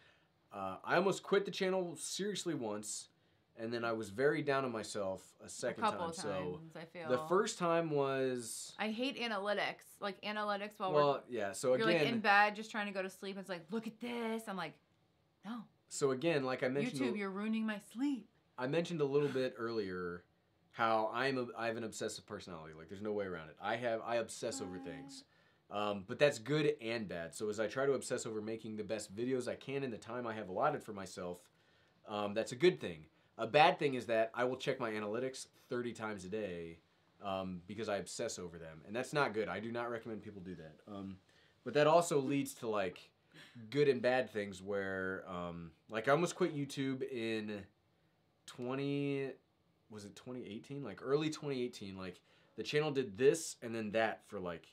I almost quit the channel seriously once, and then I was very down on myself a second time. A couple of times, I feel. The first time was... I hate analytics. Like, analytics while so you're, again... like, in bed just trying to go to sleep. It's like, look at this. I'm like, no. So, again, like I mentioned... YouTube, you're ruining my sleep. I mentioned a little bit earlier how I have an obsessive personality. Like, there's no way around it. I obsess over things. But that's good and bad. So as I try to obsess over making the best videos I can in the time I have allotted for myself, that's a good thing. A bad thing is that I will check my analytics 30 times a day because I obsess over them. And that's not good. I do not recommend people do that. But that also leads to like good and bad things where like I almost quit YouTube in 2018? Like early 2018. Like the channel did this and then that for like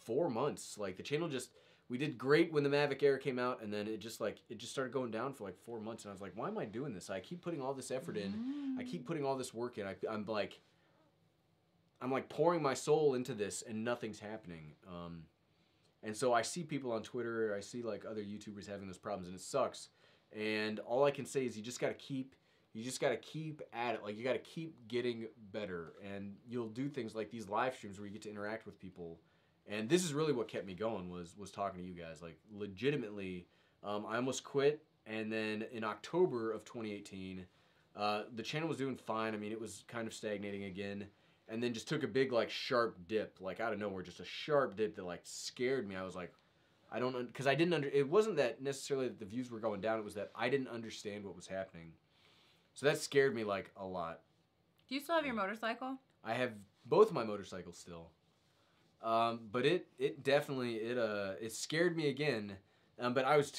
4 months. Like the channel just... We did great when the Mavic Air came out, and then it just started going down for like 4 months, and I was like, why am I doing this? I keep putting all this effort in. I keep putting all this work in. I'm like pouring my soul into this, and nothing's happening. And so I see people on Twitter, I see like other YouTubers having those problems, and it sucks. And all I can say is you just gotta keep at it. Like you gotta keep getting better, and you'll do things like these live streams where you get to interact with people. And this is really what kept me going was talking to you guys. Like, legitimately, I almost quit. And then in October of 2018, the channel was doing fine. I mean, it was kind of stagnating again. And then just took a big, like, sharp dip. Like, out of nowhere, just a sharp dip that, like, scared me. I was like, because I didn't it wasn't that necessarily that the views were going down. It was that I didn't understand what was happening. So that scared me, like, a lot. Do you still have your motorcycle? I have both my motorcycles still. But it definitely, it scared me again. But I was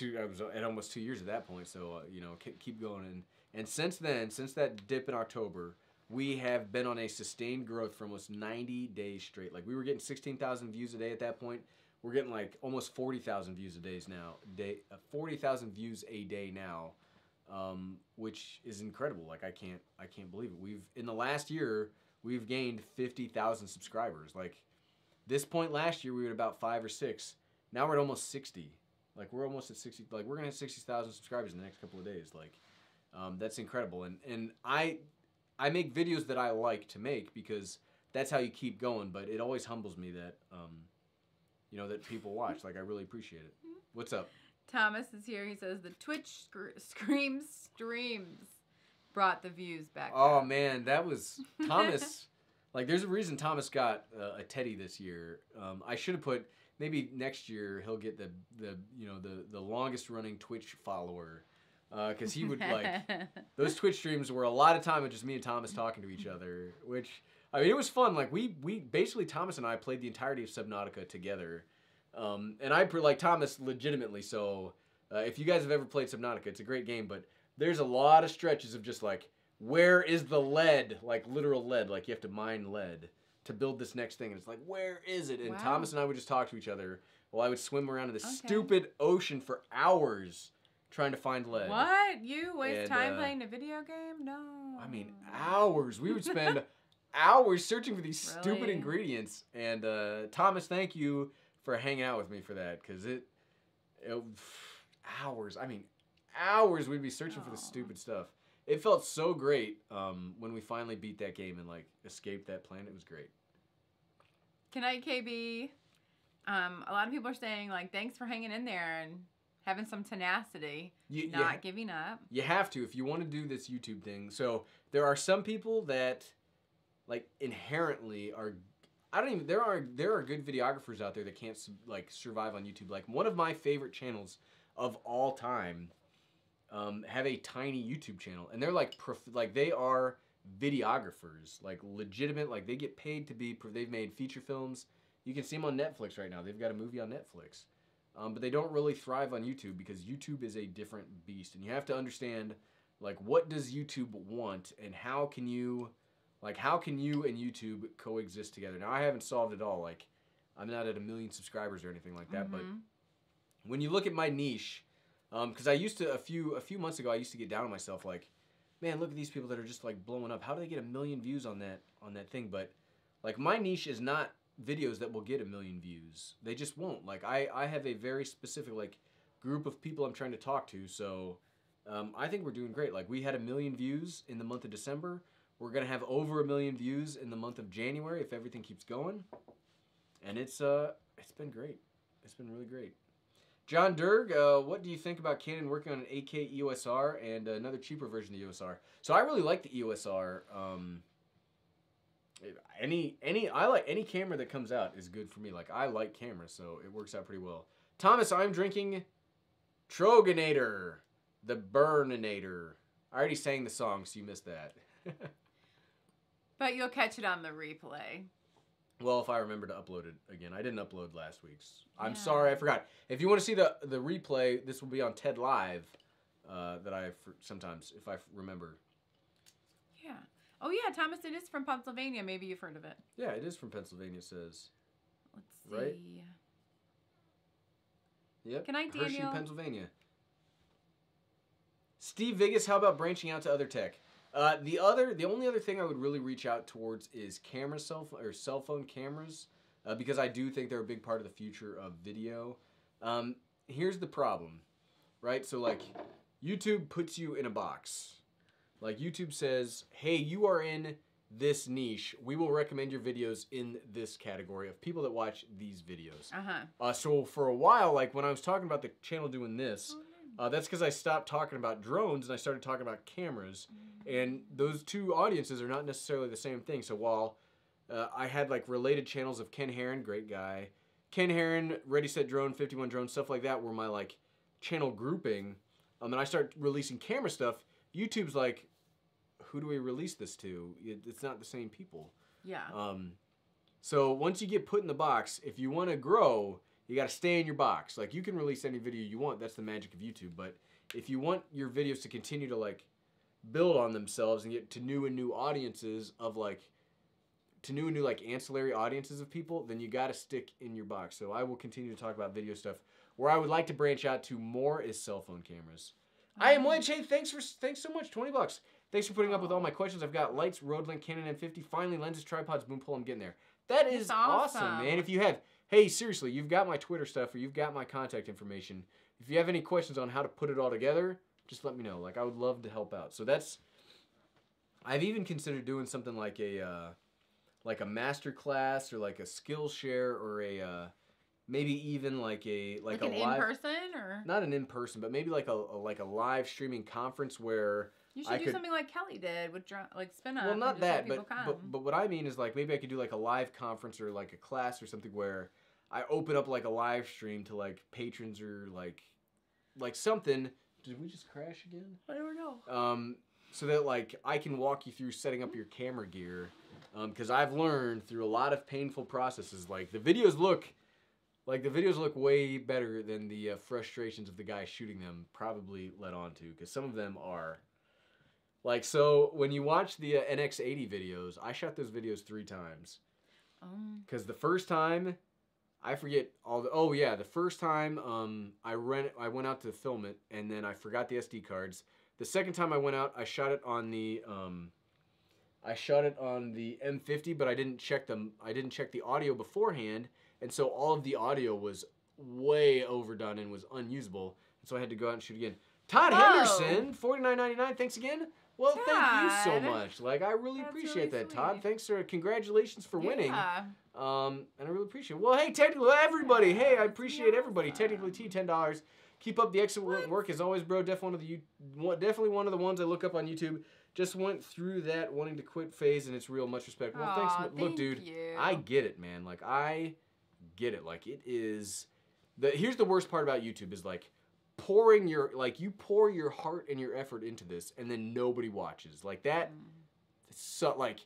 at almost 2 years at that point. So, you know, keep going. And since then, since that dip in October, we have been on a sustained growth for almost 90 days straight. Like we were getting 16,000 views a day at that point. We're getting like almost 40,000 views a day now. 40,000 views a day now. Which is incredible. Like I can't believe it. In the last year, we've gained 50,000 subscribers. Like, this point last year, we were at about 5 or 6. Now we're at almost 60. Like, we're almost at 60. Like, we're going to have 60,000 subscribers in the next couple of days. Like, that's incredible. And I make videos that I like to make because that's how you keep going. But it always humbles me that, you know, that people watch. Like, I really appreciate it. What's up? Thomas is here. He says the Twitch streams brought the views back. Oh, up. Man, that was Thomas... Like, there's a reason Thomas got a teddy this year. I should have put, maybe next year he'll get the longest running Twitch follower. Because he would, like, those Twitch streams were a lot of time with just me and Thomas talking to each other. Which, I mean, it was fun. Like, we basically, Thomas and I played the entirety of Subnautica together. And I, like, Thomas legitimately, so if you guys have ever played Subnautica, it's a great game. But there's a lot of stretches of just, like, where is the lead? Like, literal lead. Like, you have to mine lead to build this next thing. And it's like, where is it? And Thomas and I would just talk to each other while I would swim around in this stupid ocean for hours trying to find lead. What? You waste time playing a video game? No. I mean, hours. We would spend hours searching for these stupid ingredients. And Thomas, thank you for hanging out with me for that. Because hours. I mean, hours we'd be searching for this stupid stuff. It felt so great when we finally beat that game and, like, escaped that planet. It was great. Good night, KB. A lot of people are saying, like, thanks for hanging in there and having some tenacity, not giving up. You have to if you want to do this YouTube thing. So there are some people that, like, inherently are... There are good videographers out there that can't, like, survive on YouTube. Like, one of my favorite channels of all time... have a tiny YouTube channel, and they're like they are videographers, like legitimate, like they get paid to be. They've made feature films. You can see them on Netflix right now. They've got a movie on Netflix, but they don't really thrive on YouTube because YouTube is a different beast, and you have to understand like what does YouTube want, and how can you and YouTube coexist together. Now I haven't solved it all. Like I'm not at 1 million subscribers or anything like that, but when you look at my niche. Because I used to, a few months ago, I used to get down on myself like, man, look at these people that are just like blowing up. How do they get 1 million views on that thing? But like my niche is not videos that will get 1 million views. They just won't. Like I have a very specific like group of people I'm trying to talk to. So I think we're doing great. Like we had 1 million views in the month of December. We're gonna have over 1 million views in the month of January if everything keeps going. And it's been great. It's been really great. John Derg, what do you think about Canon working on an 8K EOS R and another cheaper version of the EOS R? So I really like the EOS R. I like any camera that comes out is good for me. Like I like cameras, so it works out pretty well. Thomas, I'm drinking Troganator, the Burninator. I already sang the song, so you missed that. But you'll catch it on the replay. Well, if I remember to upload it again. I didn't upload last week's. I'm sorry, I forgot. If you want to see the replay, this will be on TED Live. That I sometimes, if I remember. Yeah. Oh yeah, Thomas, it is from Pennsylvania. Maybe you've heard of it. Yeah, it is from Pennsylvania. It says. Let's see. Right? Yep. Can I, Daniel? Hershey, Pennsylvania. Steve Vigas, how about branching out to other tech? The only other thing I would really reach out towards is cell phone cameras, because I do think they're a big part of the future of video. Here's the problem, right? So like, YouTube puts you in a box. Like YouTube says, hey, you are in this niche. We will recommend your videos in this category of people that watch these videos. So for a while, like when I was talking about the channel doing this, that's because I stopped talking about drones and I started talking about cameras. And those two audiences are not necessarily the same thing. So while I had like related channels of Ken Heron, great guy, Ken Heron, Ready Set Drone, 51 Drone, stuff like that were my like channel grouping. And I start releasing camera stuff. YouTube's like, who do we release this to? It's not the same people. Yeah. So once you get put in the box, if you want to grow, you got to stay in your box. Like you can release any video you want. That's the magic of YouTube. But if you want your videos to continue to like build on themselves and get to new and new audiences of like, to new and new like ancillary audiences of people, then you got to stick in your box. So I will continue to talk about video stuff. Where I would like to branch out to more is cell phone cameras. I am Wedge. Hey, thanks so much. $20. Thanks for putting up with all my questions. I've got lights, Roadlink, Canon M50, finally lenses, tripods, boom pole. I'm getting there. That is awesome, man. If you have, hey, seriously, you've got my Twitter stuff or you've got my contact information. If you have any questions on how to put it all together, just let me know. Like I would love to help out. So that's. I've even considered doing something like a master class or like a Skillshare or a. Maybe even like a an live in-person or not an in-person, but maybe like a live streaming conference where you should do something like Kelly did with like spin up. Well, not that, but what I mean is like maybe I could do like a live conference or like a class or something where I open up like a live stream to like patrons or like something. Did we just crash again? I don't know. So that like I can walk you through setting up your camera gear, because I've learned through a lot of painful processes. Like the videos look way better than the frustrations of the guy shooting them probably led on to, because some of them are like, so when you watch the NX80 videos, I shot those videos 3 times. Because the first time, I forget all the, the first time I went out to film it and then I forgot the SD cards. The second time I went out, I shot it on the M50, but I didn't check the audio beforehand. And so all of the audio was way overdone and was unusable. And so I had to go out and shoot again. Todd Henderson, $49.99. Thanks again. Well, Todd, thank you so much. Like, I really appreciate that, sweet. Todd. Thanks for congratulations for winning. And I really appreciate it. Well, hey, technically everybody. Hey, I appreciate everybody. Technically T, $10. Keep up the excellent work as always, bro. Definitely one of the ones I look up on YouTube. Just went through that wanting to quit phase, and it's real. Much respect. Well, thanks. Look, dude, I get it, man. Like, I get it. Like, it is here's the worst part about YouTube is like you pour your heart and your effort into this and then nobody watches. Like that so like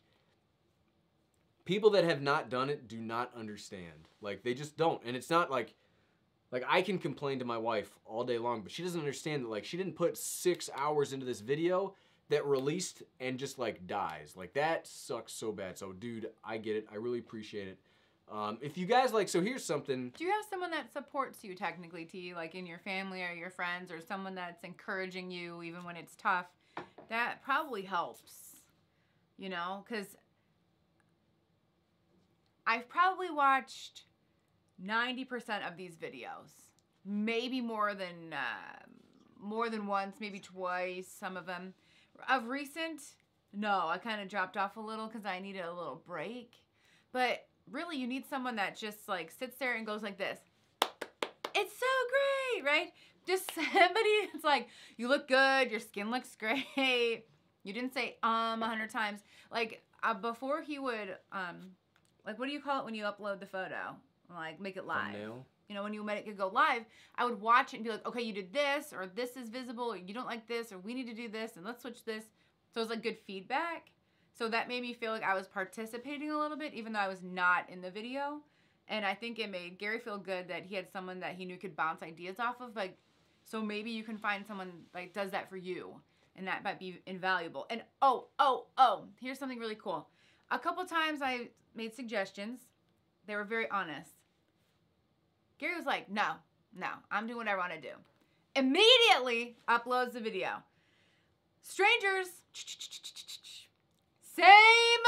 people that have not done it do not understand. Like they just don't. And it's not like I can complain to my wife all day long, but she doesn't understand that like she didn't put 6 hours into this video that released and just like dies. Like that sucks so bad. So dude, I get it. I really appreciate it. If you guys like, so here's something. Do you have someone that supports you technically, T, like in your family or your friends, or someone that's encouraging you even when it's tough? That probably helps, you know, because I've probably watched 90% of these videos, maybe more than once, maybe twice, some of them. Of recent, no, I kind of dropped off a little because I needed a little break, but really, you need someone that just like sits there and goes like this. It's so great, right? Just somebody that's like, you look good, your skin looks great. You didn't say 100 times. Like before he would like, what do you call it when you upload the photo? Like make it live. Thumbnail. you know, when you made it go live, I would watch it and be like, okay, you did this, or this is visible, or you don't like this, or we need to do this, and let's switch this. So it was like good feedback. So that made me feel like I was participating a little bit, even though I was not in the video. And I think it made Gary feel good that he had someone that he knew could bounce ideas off of. Like, so maybe you can find someone like does that for you, and that might be invaluable. And here's something really cool. A couple times I made suggestions. They were very honest. Gary was like, no, I'm doing whatever I want to do. Immediately uploads the video. Strangers, same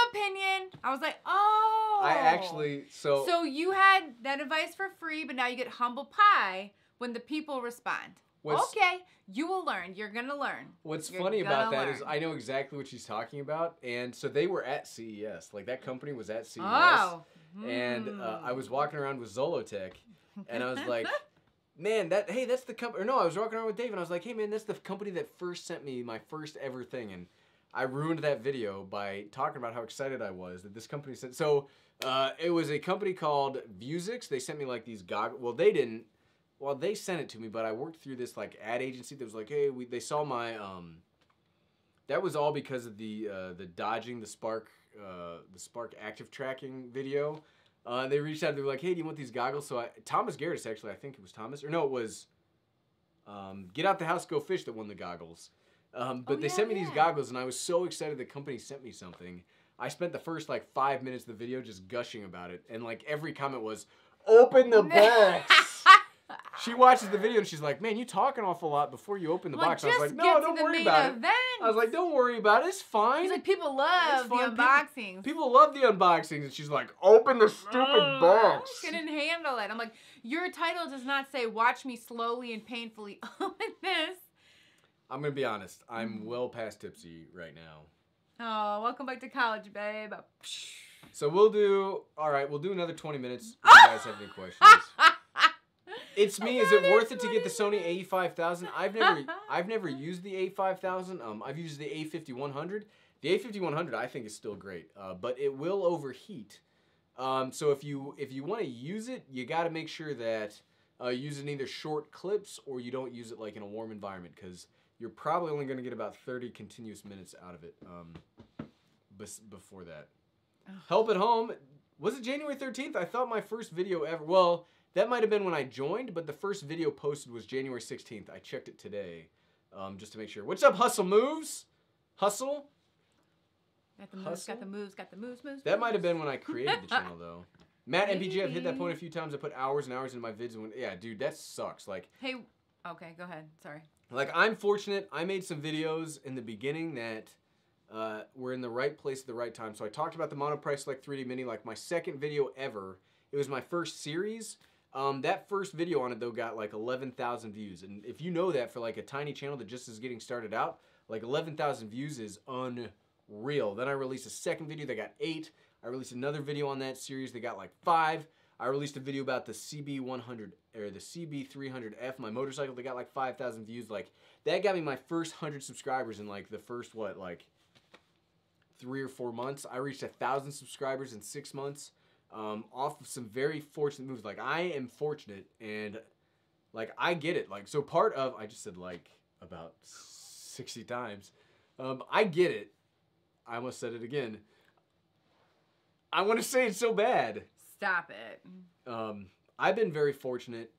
opinion. I was like, oh. I actually, So you had that advice for free, but now you get humble pie when the people respond. Okay, you will learn. You're going to learn. What's funny about that is I know exactly what she's talking about. And so they were at CES. Like, that company was at CES. Oh. And I was walking around with Zolotech, and I was like, man, that's the company. Or no, I was walking around with Dave, and I was like, hey, man, that's the company that first sent me my first ever thing. And I ruined that video by talking about how excited I was that this company sent. So it was a company called Vuzix. They sent me like these goggles. Well, they didn't. Well, they sent it to me, but I worked through this like ad agency that was like, hey, they saw my. That was all because of the dodging the Spark active tracking video. They reached out. They were like, hey, do you want these goggles? So Thomas Garris, actually, I think it was Thomas, or no, it was Get Out the House, Go Fish that won the goggles. But they sent me these goggles, and I was so excited the company sent me something. I spent the first like 5 minutes of the video just gushing about it, and like every comment was, open the box. She watches the video and she's like, man, you talk an awful lot before you open the box. I was like, no, don't worry about it. I was like, don't worry about it. It's fine. He's like, people love the unboxings. People love the unboxings. And she's like, open the stupid box. I couldn't handle it. I'm like, your title does not say, watch me slowly and painfully open this. I'm going to be honest. I'm well past tipsy right now. Oh, welcome back to college, babe. So we'll do another 20 minutes if you guys have any questions. It's me. Is it worth it to get the Sony A5000? I've never used the A5000. I've used the A5100. The A5100 I think is still great, but it will overheat. So if you want to use it, you got to make sure that you use it in either short clips or you don't use it like in a warm environment, because you're probably only going to get about 30 continuous minutes out of it before that. Help at home. Was it January 13th? I thought my first video ever. Well, that might have been when I joined, but the first video posted was January 16th. I checked it today just to make sure. What's up, Hustle Moves? Hustle? Got the moves, got the moves, got the moves. That might have been when I created the channel, though. Matt MPG, I've hit that point a few times. I put hours and hours into my vids. Yeah, dude, that sucks. Like, hey, okay, go ahead. Sorry. Like, I'm fortunate. I made some videos in the beginning that were in the right place at the right time. So I talked about the Monoprice Select 3D Mini, like my second video ever. It was my first series. That first video on it, though, got like 11,000 views. And if you know that for like a tiny channel that just is getting started out, like 11,000 views is unreal. Then I released a second video that got 8. I released another video on that series that got like 5. I released a video about the CB100 or the CB300F, my motorcycle, that got like 5,000 views. Like, that got me my first 100 subscribers in like the first, what, like 3 or 4 months. I reached 1,000 subscribers in 6 months. Off of some very fortunate moves. Like, I am fortunate, and like, I get it. Like, so part of, I just said like about 60 times. I get it. I almost said it again. I want to say it so bad. Stop it. I've been very fortunate,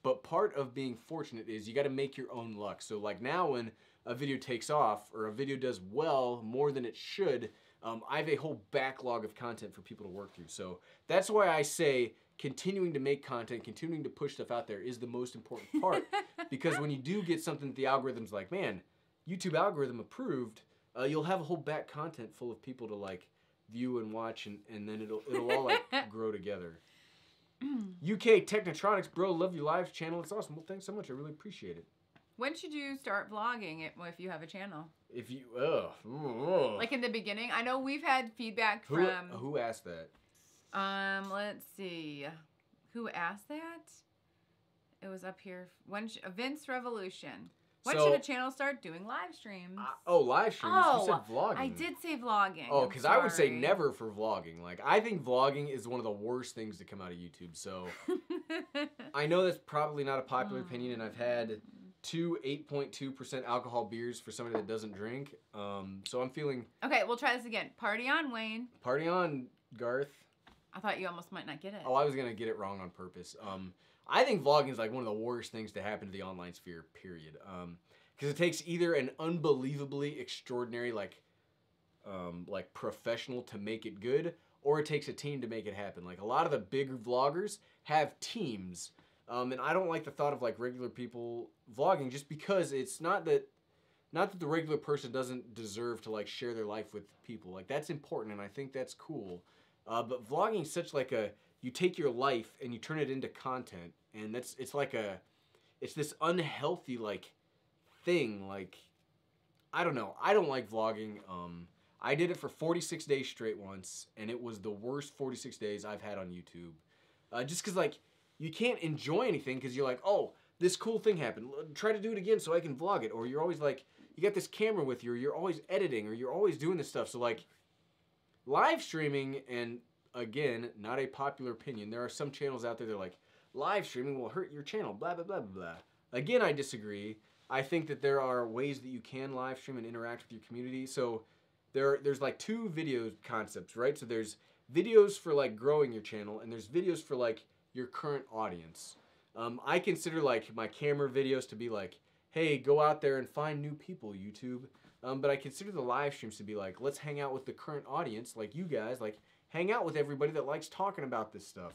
but part of being fortunate is you got to make your own luck. So like now when a video takes off or a video does well more than it should, I have a whole backlog of content for people to work through. So that's why I say continuing to make content, continuing to push stuff out there is the most important part. Because when you do get something that the algorithm's like, man, YouTube algorithm approved, you'll have a whole back content full of people to like view and watch, and then it'll all like grow together. UK Technotronics, bro, love your live channel. It's awesome. Well, thanks so much. I really appreciate it. When should you start vlogging if you have a channel? If you, like in the beginning? I know we've had feedback from... Who asked that? Let's see. Who asked that? It was up here. Vince Revolution. When should a channel start doing live streams? Live streams? You said vlogging. I did say vlogging. Oh, because I would say never for vlogging. Like, I think vlogging is one of the worst things to come out of YouTube, so I know that's probably not a popular opinion, and I've had 2 8.2% alcohol beers for somebody that doesn't drink. So I'm feeling... Okay, we'll try this again. Party on, Wayne. Party on, Garth. I thought you almost might not get it. Oh, I was going to get it wrong on purpose. I think vlogging is like one of the worst things to happen to the online sphere, period. Because it takes either an unbelievably extraordinary, like professional to make it good, or it takes a team to make it happen. Like a lot of the bigger vloggers have teams. And I don't like the thought of like regular people vlogging just because it's not that the regular person doesn't deserve to like share their life with people. Like that's important and I think that's cool. But vlogging is such like you take your life and you turn it into content, and it's this unhealthy like thing. Like, I don't know. I don't like vlogging. I did it for 46 days straight once, and it was the worst 46 days I've had on YouTube. Just because like, you can't enjoy anything because you're like, oh, this cool thing happened. Try to do it again so I can vlog it. Or you're always like, you got this camera with you, or you're always editing, or you're always doing this stuff. So like, live streaming, and again, not a popular opinion, there are some channels out there that are like, live streaming will hurt your channel, blah, blah, blah, blah, blah. Again, I disagree. I think that there are ways that you can live stream and interact with your community. So there's like 2 video concepts, right? So there's videos for like growing your channel, and there's videos for like your current audience. I consider like my camera videos to be like, hey, go out there and find new people, YouTube. But I consider the live streams to be like, let's hang out with the current audience, like you guys, like hang out with everybody that likes talking about this stuff.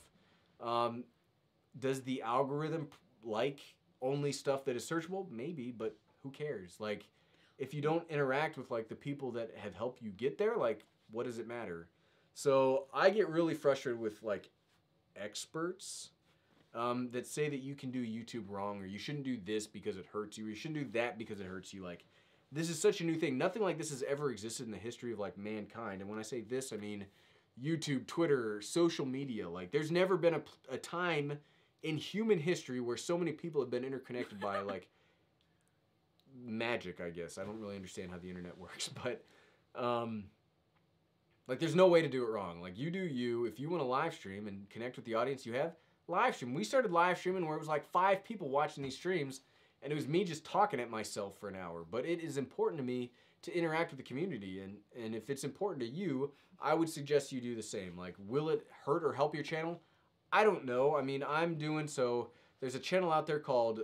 Does the algorithm like only stuff that is searchable? Maybe, but who cares? Like, if you don't interact with like the people that have helped you get there, like, what does it matter? So I get really frustrated with like experts that say that you can do YouTube wrong, or you shouldn't do this because it hurts you, or you shouldn't do that because it hurts you. Like, this is such a new thing. Nothing like this has ever existed in the history of like mankind. And when I say this, I mean YouTube, Twitter, social media. Like, there's never been a time in human history where so many people have been interconnected by like magic, I guess. I don't really understand how the internet works, but like, there's no way to do it wrong. Like, you do you. If you want to live stream and connect with the audience you have, live stream. We started live streaming where it was like 5 people watching these streams, and it was me just talking at myself for an hour. But it is important to me to interact with the community, and if it's important to you, I would suggest you do the same. Like, will it hurt or help your channel? I don't know. I mean, there's a channel out there called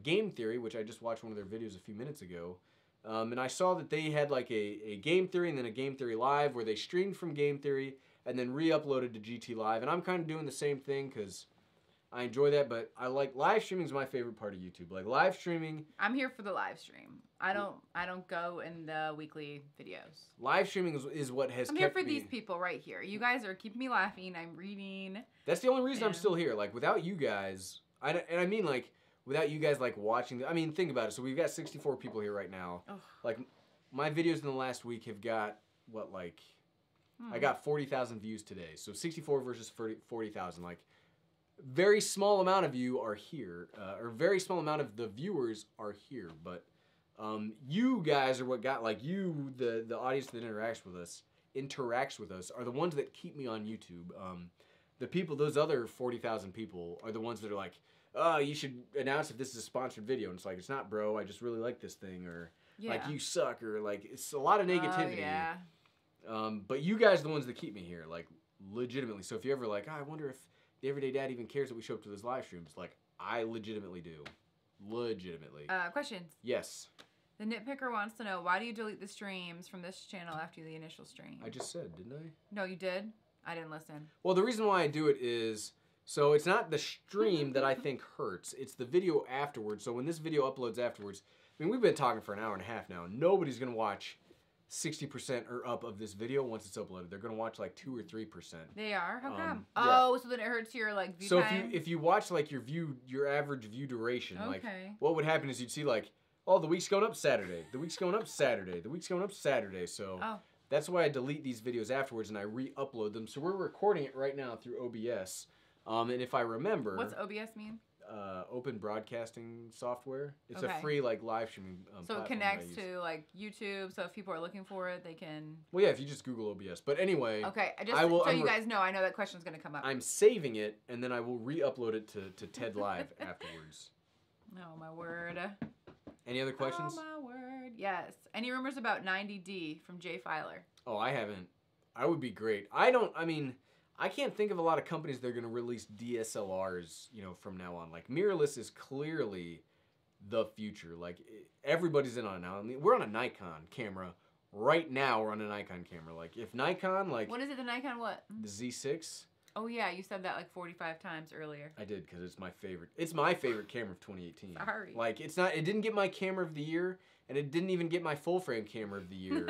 Game Theory, which I just watched one of their videos a few minutes ago. And I saw that they had like a Game Theory and then a Game Theory Live where they streamed from Game Theory and then re-uploaded to GT Live. And I'm kind of doing the same thing because I enjoy that, but I like live streaming is my favorite part of YouTube. Like, live streaming. I'm here for the live stream. I don't go in the weekly videos. Live streaming is what has kept me. I'm here for these people right here. You guys are keeping me laughing. I'm reading. That's the only reason I'm still here. Like, without you guys, and I mean like without you guys like watching. I mean, think about it. So we've got 64 people here right now. Ugh. Like, my videos in the last week have got what, like, I got 40,000 views today. So 64 versus 40,000. Like, very small amount of you are here, or very small amount of the viewers are here, but you guys are what got, like, the audience that interacts with us are the ones that keep me on YouTube. The people, those other 40,000 people are the ones that are like, oh, you should announce if this is a sponsored video, and it's like, it's not, bro, I just really like this thing, or like, you suck, or like, it's a lot of negativity. Yeah. But you guys are the ones that keep me here, like, legitimately. So if you're ever like, oh, I wonder if the everyday dad even cares that we show up to those live streams, like, I legitimately do. Legitimately. Questions? Yes. The Nitpicker wants to know, why do you delete the streams from this channel after the initial stream? I just said, didn't I? No, you did? I didn't listen. Well, the reason why I do it is, so it's not the stream that I think hurts. It's the video afterwards. So when this video uploads afterwards, I mean, we've been talking for an hour and a half now. Nobody's going to watch 60% or up of this video once it's uploaded. They're going to watch like 2 or 3%. They are? How come? Yeah. Oh, so then it hurts your like view time? So if you watch like your average view duration, like, what would happen is you'd see like, oh, the week's going up Saturday. The week's going up Saturday. The week's going up Saturday. So that's why I delete these videos afterwards and I re-upload them. So we're recording it right now through OBS. And if I remember... What's OBS mean? open broadcasting software. It's Okay. a free like live streaming so platform it connects to like YouTube, so if people are looking for it, they can. Well, yeah, if you just Google OBS. But anyway, Okay, you guys know, I know that question's gonna come up. I'm saving it, and then I will re-upload it to TED Live afterwards. Oh my word. Any other questions? Oh my word. Yes. Any rumors about 90D from Jay Filer? Oh, I haven't. I would be great. I can't think of a lot of companies that are going to release DSLRs, from now on. Like, mirrorless is clearly the future. Like, everybody's in on it now. I mean, we're on a Nikon camera. Right now, we're on a Nikon camera. Like, if Nikon, like... What is it, the Nikon what? The Z6. Oh, yeah, you said that like 45 times earlier. I did, because it's my favorite. It's my favorite camera of 2018. Sorry. Like, it didn't get my camera of the year, and it didn't even get my full-frame camera of the year.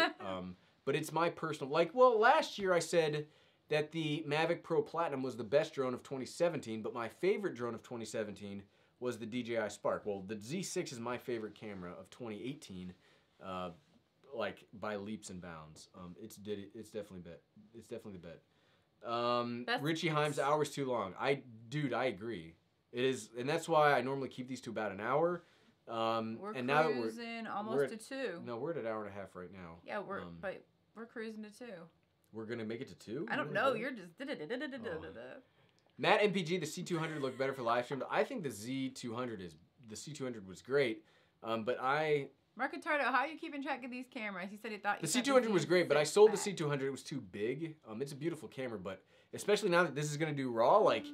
But it's my personal... Like, well, last year I said that the Mavic Pro Platinum was the best drone of 2017, but my favorite drone of 2017 was the DJI Spark. Well, the Z6 is my favorite camera of 2018, like, by leaps and bounds. It's definitely the bet. Richie Himes, hours too long. Dude, I agree. It is, and that's why I normally keep these to about an hour. We're and cruising now that almost to 2. No, we're at an hour and a half right now. Yeah, but we're cruising to 2. We're gonna make it to 2? I don't know. You're just. Matt MPG, the C200 looked better for live stream, but I think the C200 was great. But Marcatardo, how are you keeping track of these cameras? He said he thought the C200 was great, but I sold the C200. It was too big. It's a beautiful camera, but especially now that this is gonna do RAW, like,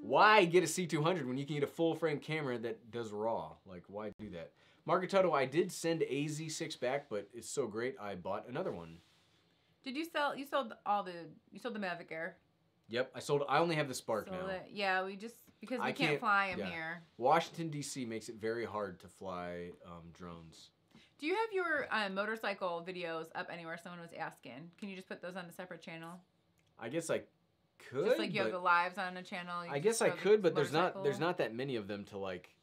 why get a C200 when you can get a full frame camera that does RAW? Like, why do that? Marcatardo, I did send a Z6 back, but it's so great, I bought another one. Did you sold the Mavic Air? Yep, I only have the Spark now. Yeah, because we can't fly them here. Washington, D.C. makes it very hard to fly drones. Do you have your motorcycle videos up anywhere? Someone was asking. Can you just put those on a separate channel? I guess I could. Just like you have the lives on a channel. I guess I could, but there's not that many of them to like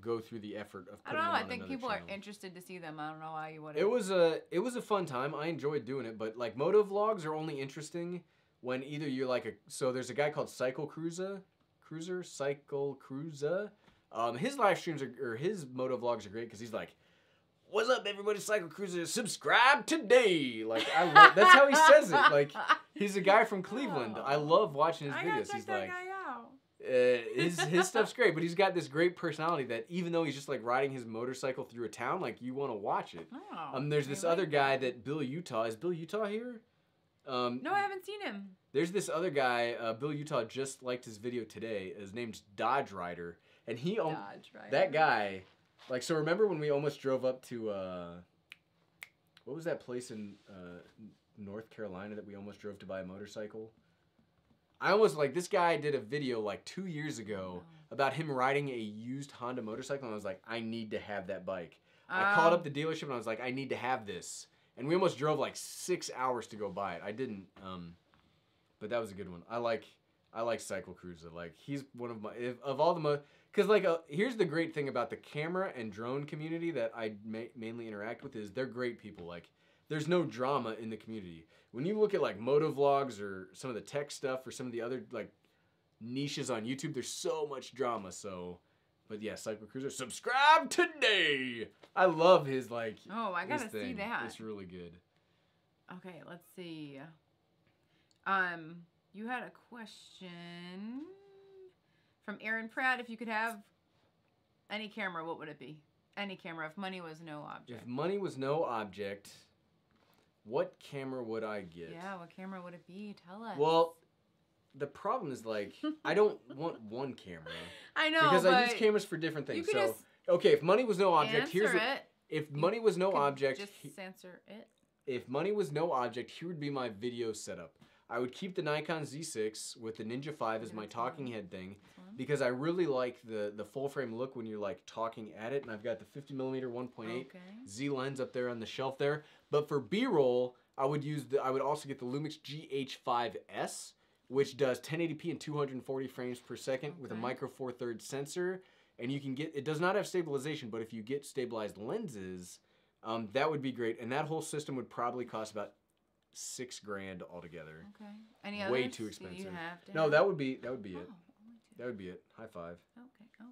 go through the effort of putting them on another channel. I think people are interested to see them. I don't know why you would. It was a fun time. I enjoyed doing it, but like moto vlogs are only interesting when either you're like so there's a guy called Cycle Cruiser. His live streams or his moto vlogs are great because he's like, "What's up, everybody? Cycle Cruiser, subscribe today!" Like that's how he says it. Like he's a guy from Cleveland. I love watching his videos. He's like, his stuff's great, but he's got this great personality that even though he's just like riding his motorcycle through a town, like you want to watch it. There's this other guy that Bill Utah. Is Bill Utah here? No, I haven't seen him. There's this other guy, Bill Utah just liked his video today. His name's Dodge Rider, and that guy, like, so remember when we almost drove up to what was that place in North Carolina that we almost drove to buy a motorcycle? This guy did a video like 2 years ago about him riding a used Honda motorcycle, and I was like, I need to have that bike. I called up the dealership and I was like, I need to have this. And we almost drove like 6 hours to go buy it. I didn't, but that was a good one. I like Cycle Cruiser. Like, he's one of my, of all the because like, here's the great thing about the camera and drone community that I mainly interact with is they're great people. Like, there's no drama in the community. When you look at like moto vlogs or some of the tech stuff or some of the other like niches on YouTube, there's so much drama. So, but yeah, Cycle Cruiser, subscribe today. I love his like. Oh, I gotta see that. It's really good. Okay, let's see. You had a question from Aaron Pratt. If you could have any camera, what would it be? Any camera. If money was no object. If money was no object, what camera would I get? Yeah, what camera would it be? Tell us. Well, the problem is like I don't want one camera. I know, because I use cameras for different things. So okay, if money was no object, if money was no object, just censor it. If money was no object, here would be my video setup. I would keep the Nikon Z6 with the Ninja 5 as my talking head thing because I really like the full frame look when you're like talking at it, and I've got the 50mm 1.8 Z lens up there on the shelf there. But for B-roll, I would also get the Lumix GH5S, which does 1080p and 240 frames per second with a micro four thirds sensor, and you can get it does not have stabilization, but if you get stabilized lenses, that would be great, and that whole system would probably cost about $6,000 altogether. Okay. Any others? Way too expensive. You have to no, that would be it. That would be it. High five. Okay. Oh.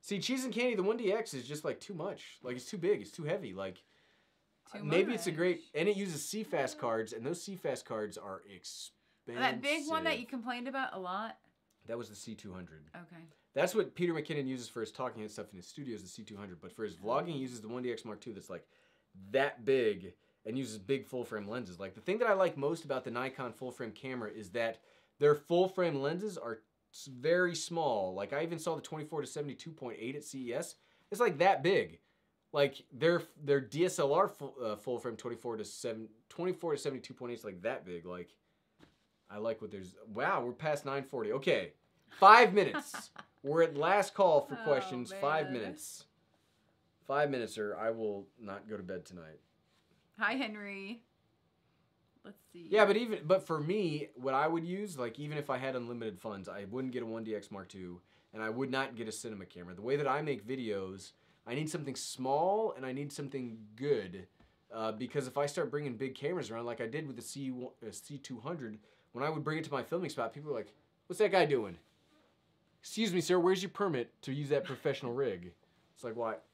See, Cheese and Candy, the 1DX is just like too much. Like it's too big. It's too heavy. Like maybe it's a great, and it uses CFast cards, and those CFast cards are expensive. That big one that you complained about a lot. That was the C200. Okay. That's what Peter McKinnon uses for his talking head stuff in his studio, is the C200. But for his vlogging, he uses the 1DX Mark II that's like that big and uses big full frame lenses. Like the thing that I like most about the Nikon full frame camera is that their full frame lenses are very small. Like I even saw the 24 to 72.8 at CES. It's like that big. Like their DSLR full frame 24 to 72.8 is like that big. Like I like what there's. Wow, we're past 9:40. Okay, 5 minutes. We're at last call for questions. Man. 5 minutes. 5 minutes, or I will not go to bed tonight. Hi, Henry. Let's see. Yeah, but for me, what I would use, like even if I had unlimited funds, I wouldn't get a 1DX Mark II, and I would not get a cinema camera. The way that I make videos, I need something small and I need something good, because if I start bringing big cameras around, like I did with the C200, when I would bring it to my filming spot, people were like, "What's that guy doing? Excuse me, sir, where's your permit to use that professional rig?" It's like, what?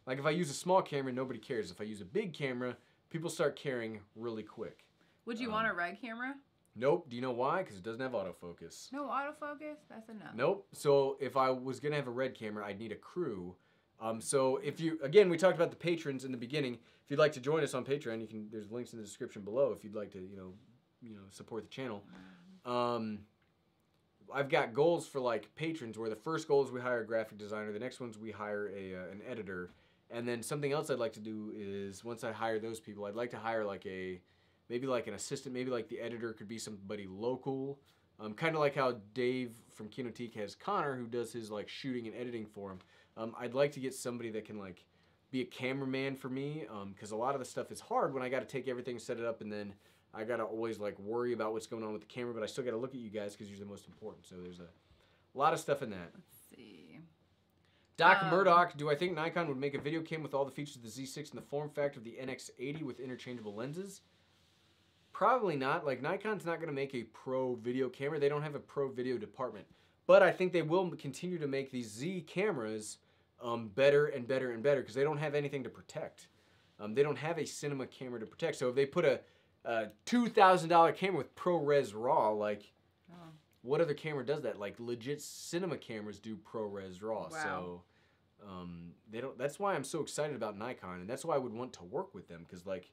Like if I use a small camera, nobody cares. If I use a big camera, people start caring really quick. Would you want a Red camera? Nope. Do you know why? Because it doesn't have autofocus. No autofocus? That's a no. Nope. So if I was going to have a Red camera, I'd need a crew. So if you, again, we talked about the patrons in the beginning. If you'd like to join us on Patreon, you can. There's links in the description below if you'd like to, support the channel. I've got goals for like patrons where the first goal is we hire a graphic designer. The next one's we hire an editor. And then something else I'd like to do is once I hire those people, I'd like to hire like maybe like an assistant, maybe like the editor could be somebody local. Kind of like how Dave from Kinotique has Connor who does his like shooting and editing for him. I'd like to get somebody that can like be a cameraman for me, because a lot of the stuff is hard when I got to take everything, set it up, and then I got to always like worry about what's going on with the camera, but I still got to look at you guys because you're the most important. So there's a lot of stuff in that. Let's see. Doc Murdoch, do I think Nikon would make a video cam with all the features of the Z6 and the form factor of the NX80 with interchangeable lenses? Probably not. Like Nikon's not going to make a pro video camera. They don't have a pro video department. But I think they will continue to make these Z cameras better and better and better because they don't have anything to protect. They don't have a cinema camera to protect. So if they put a $2,000 camera with ProRes RAW, like what other camera does that? Like legit cinema cameras do ProRes RAW. Wow. So they don't. That's why I'm so excited about Nikon, and that's why I would want to work with them because like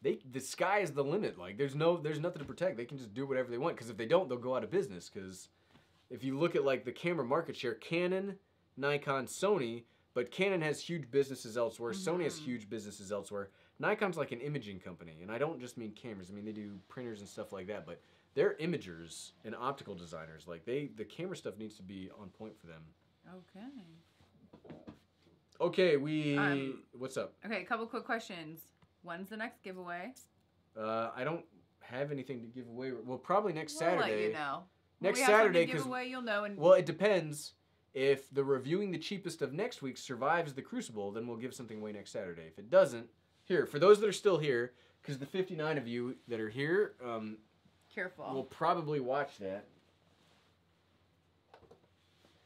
the sky is the limit. Like there's nothing to protect. They can just do whatever they want because if they don't, they'll go out of business. Because if you look at like the camera market share, Canon, Nikon, Sony, but Canon has huge businesses elsewhere. Sony has huge businesses elsewhere. Nikon's like an imaging company, and I don't just mean cameras. I mean they do printers and stuff like that, but they're imagers and optical designers. Like the camera stuff needs to be on point for them. Okay. Okay, what's up? Okay, a couple quick questions. When's the next giveaway? I don't have anything to give away. Well, probably next We'll Saturday. let you know. Next Saturday, because you'll know. And well, it depends. If the reviewing the cheapest of next week survives the Crucible, then we'll give something away next Saturday. If it doesn't, here for those that are still here, because the 59 of you that are here, careful. will probably watch that.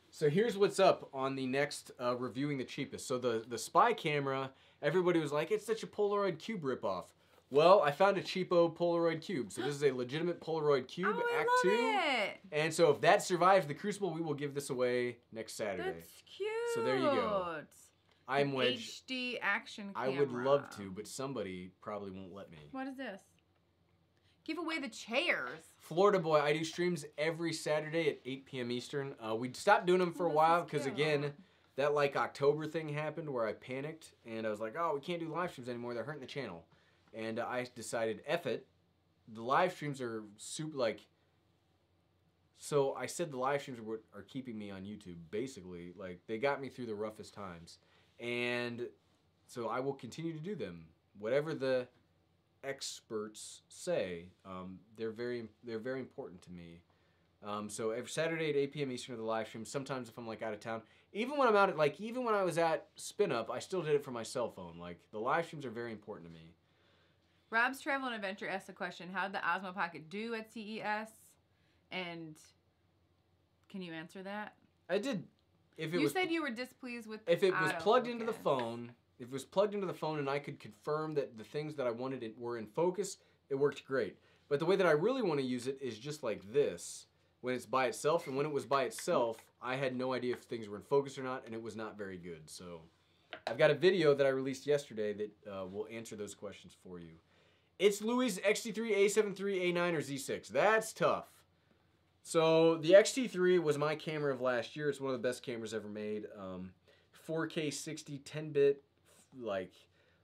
So here's what's up on the next reviewing the cheapest. So the spy camera, everybody was like, it's such a Polaroid Cube ripoff. Well, I found a cheapo Polaroid Cube. So this is a legitimate Polaroid Cube, Act 2. It. And so if that survives the Crucible, we will give this away next Saturday. That's cute. So there you go. I'm Wedge. HD action camera. I would love to, but somebody probably won't let me. What is this? Give away the chairs. Florida Boy, I do streams every Saturday at 8 p.m. Eastern. We stopped doing them for a while because, again, that like October thing happened where I panicked and I was like, oh, we can't do live streams anymore. They're hurting the channel. And I decided, F it. The live streams are super, like... So I said the live streams are keeping me on YouTube, basically. Like, they got me through the roughest times. And so I will continue to do them. Whatever the experts say, they're very important to me. So every Saturday at 8 p.m. Eastern are the live streams. Sometimes if I'm like out of town, even when I'm out at even when I was at Spin Up, I still did it from my cell phone. Like the live streams are very important to me. Rob's Travel and Adventure asked the question: how did the Osmo Pocket do at CES? And can you answer that? I did. If it you was, said you were displeased with. If it was plugged into the phone, if it was plugged into the phone, and I could confirm that the things that I wanted were in focus, it worked great. But the way that I really want to use it is just like this, when it's by itself. And when it was by itself, I had no idea if things were in focus or not, and it was not very good. So I've got a video that I released yesterday that will answer those questions for you. It's Louis' XT3, A7 III, A9, or Z6. That's tough. So the XT3 was my camera of last year. It's one of the best cameras ever made. 4K 60, 10-bit, like,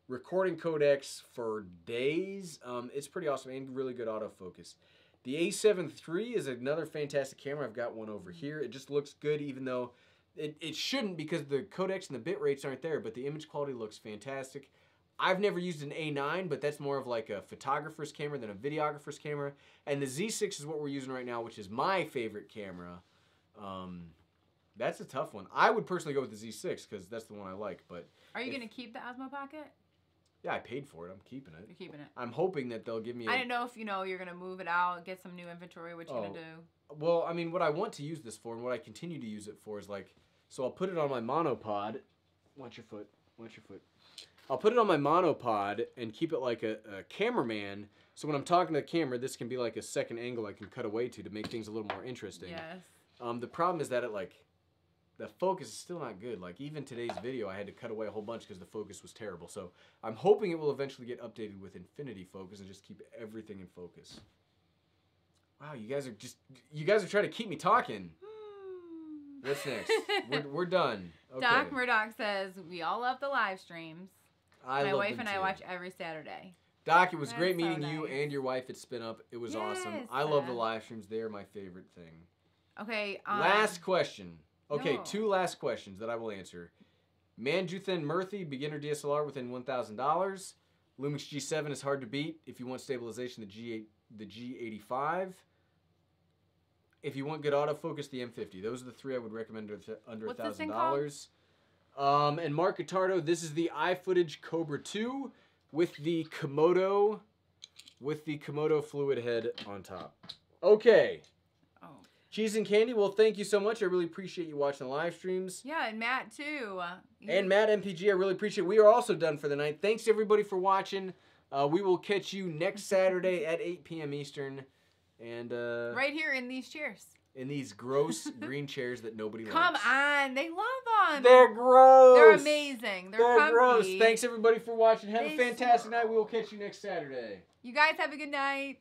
recording codecs for days. It's pretty awesome and really good autofocus. The A7 III is another fantastic camera. I've got one over here. It just looks good even though it shouldn't because the codecs and the bit rates aren't there, but the image quality looks fantastic. I've never used an A9, but that's more of like a photographer's camera than a videographer's camera. And the Z6 is what we're using right now, which is my favorite camera. That's a tough one. I would personally go with the Z6 because that's the one I like. But are you going to keep the Osmo Pocket? Yeah, I paid for it. I'm keeping it. You're keeping it. I'm hoping that they'll give me I didn't know if, you're going to move it out, get some new inventory, what you're going to do. Well, I mean, what I want to use this for and what I continue to use it for is like, so I'll put it on my monopod. Watch your foot. Watch your foot. I'll put it on my monopod and keep it like a cameraman. So when I'm talking to the camera, this can be like a second angle I can cut away to make things a little more interesting. Yes. The problem is that the focus is still not good. Like even today's video, I had to cut away a whole bunch because the focus was terrible. So I'm hoping it will eventually get updated with infinity focus and just keep everything in focus. Wow, you guys are trying to keep me talking. What's next? We're done. Okay. Doc Murdoch says, we all love the live streams. My wife and I watch every Saturday. Doc, it was great meeting you and your wife at Spin Up. It was awesome. I love the live streams. They are my favorite thing. Okay. Last question. Okay, 2 last questions that I will answer. Manjuthan Murthy, beginner DSLR within $1,000. Lumix G7 is hard to beat. If you want stabilization, the G85. If you want good autofocus, the M50. Those are the 3 I would recommend under $1,000. And Mark Guitardo, this is the iFootage Cobra 2 with the Komodo fluid head on top. Okay. Oh. Cheese and Candy, well, thank you so much. I really appreciate you watching the live streams. Yeah, and Matt, too. And Matt MPG, I really appreciate it. We are also done for the night. Thanks, everybody, for watching. We will catch you next Saturday at 8 p.m. Eastern. And right here in these chairs. In these gross green chairs that nobody likes. Come on, they love them. They're gross. They're amazing. They're comfy. Gross. Thanks everybody for watching. Have a fantastic night. We will catch you next Saturday. You guys have a good night.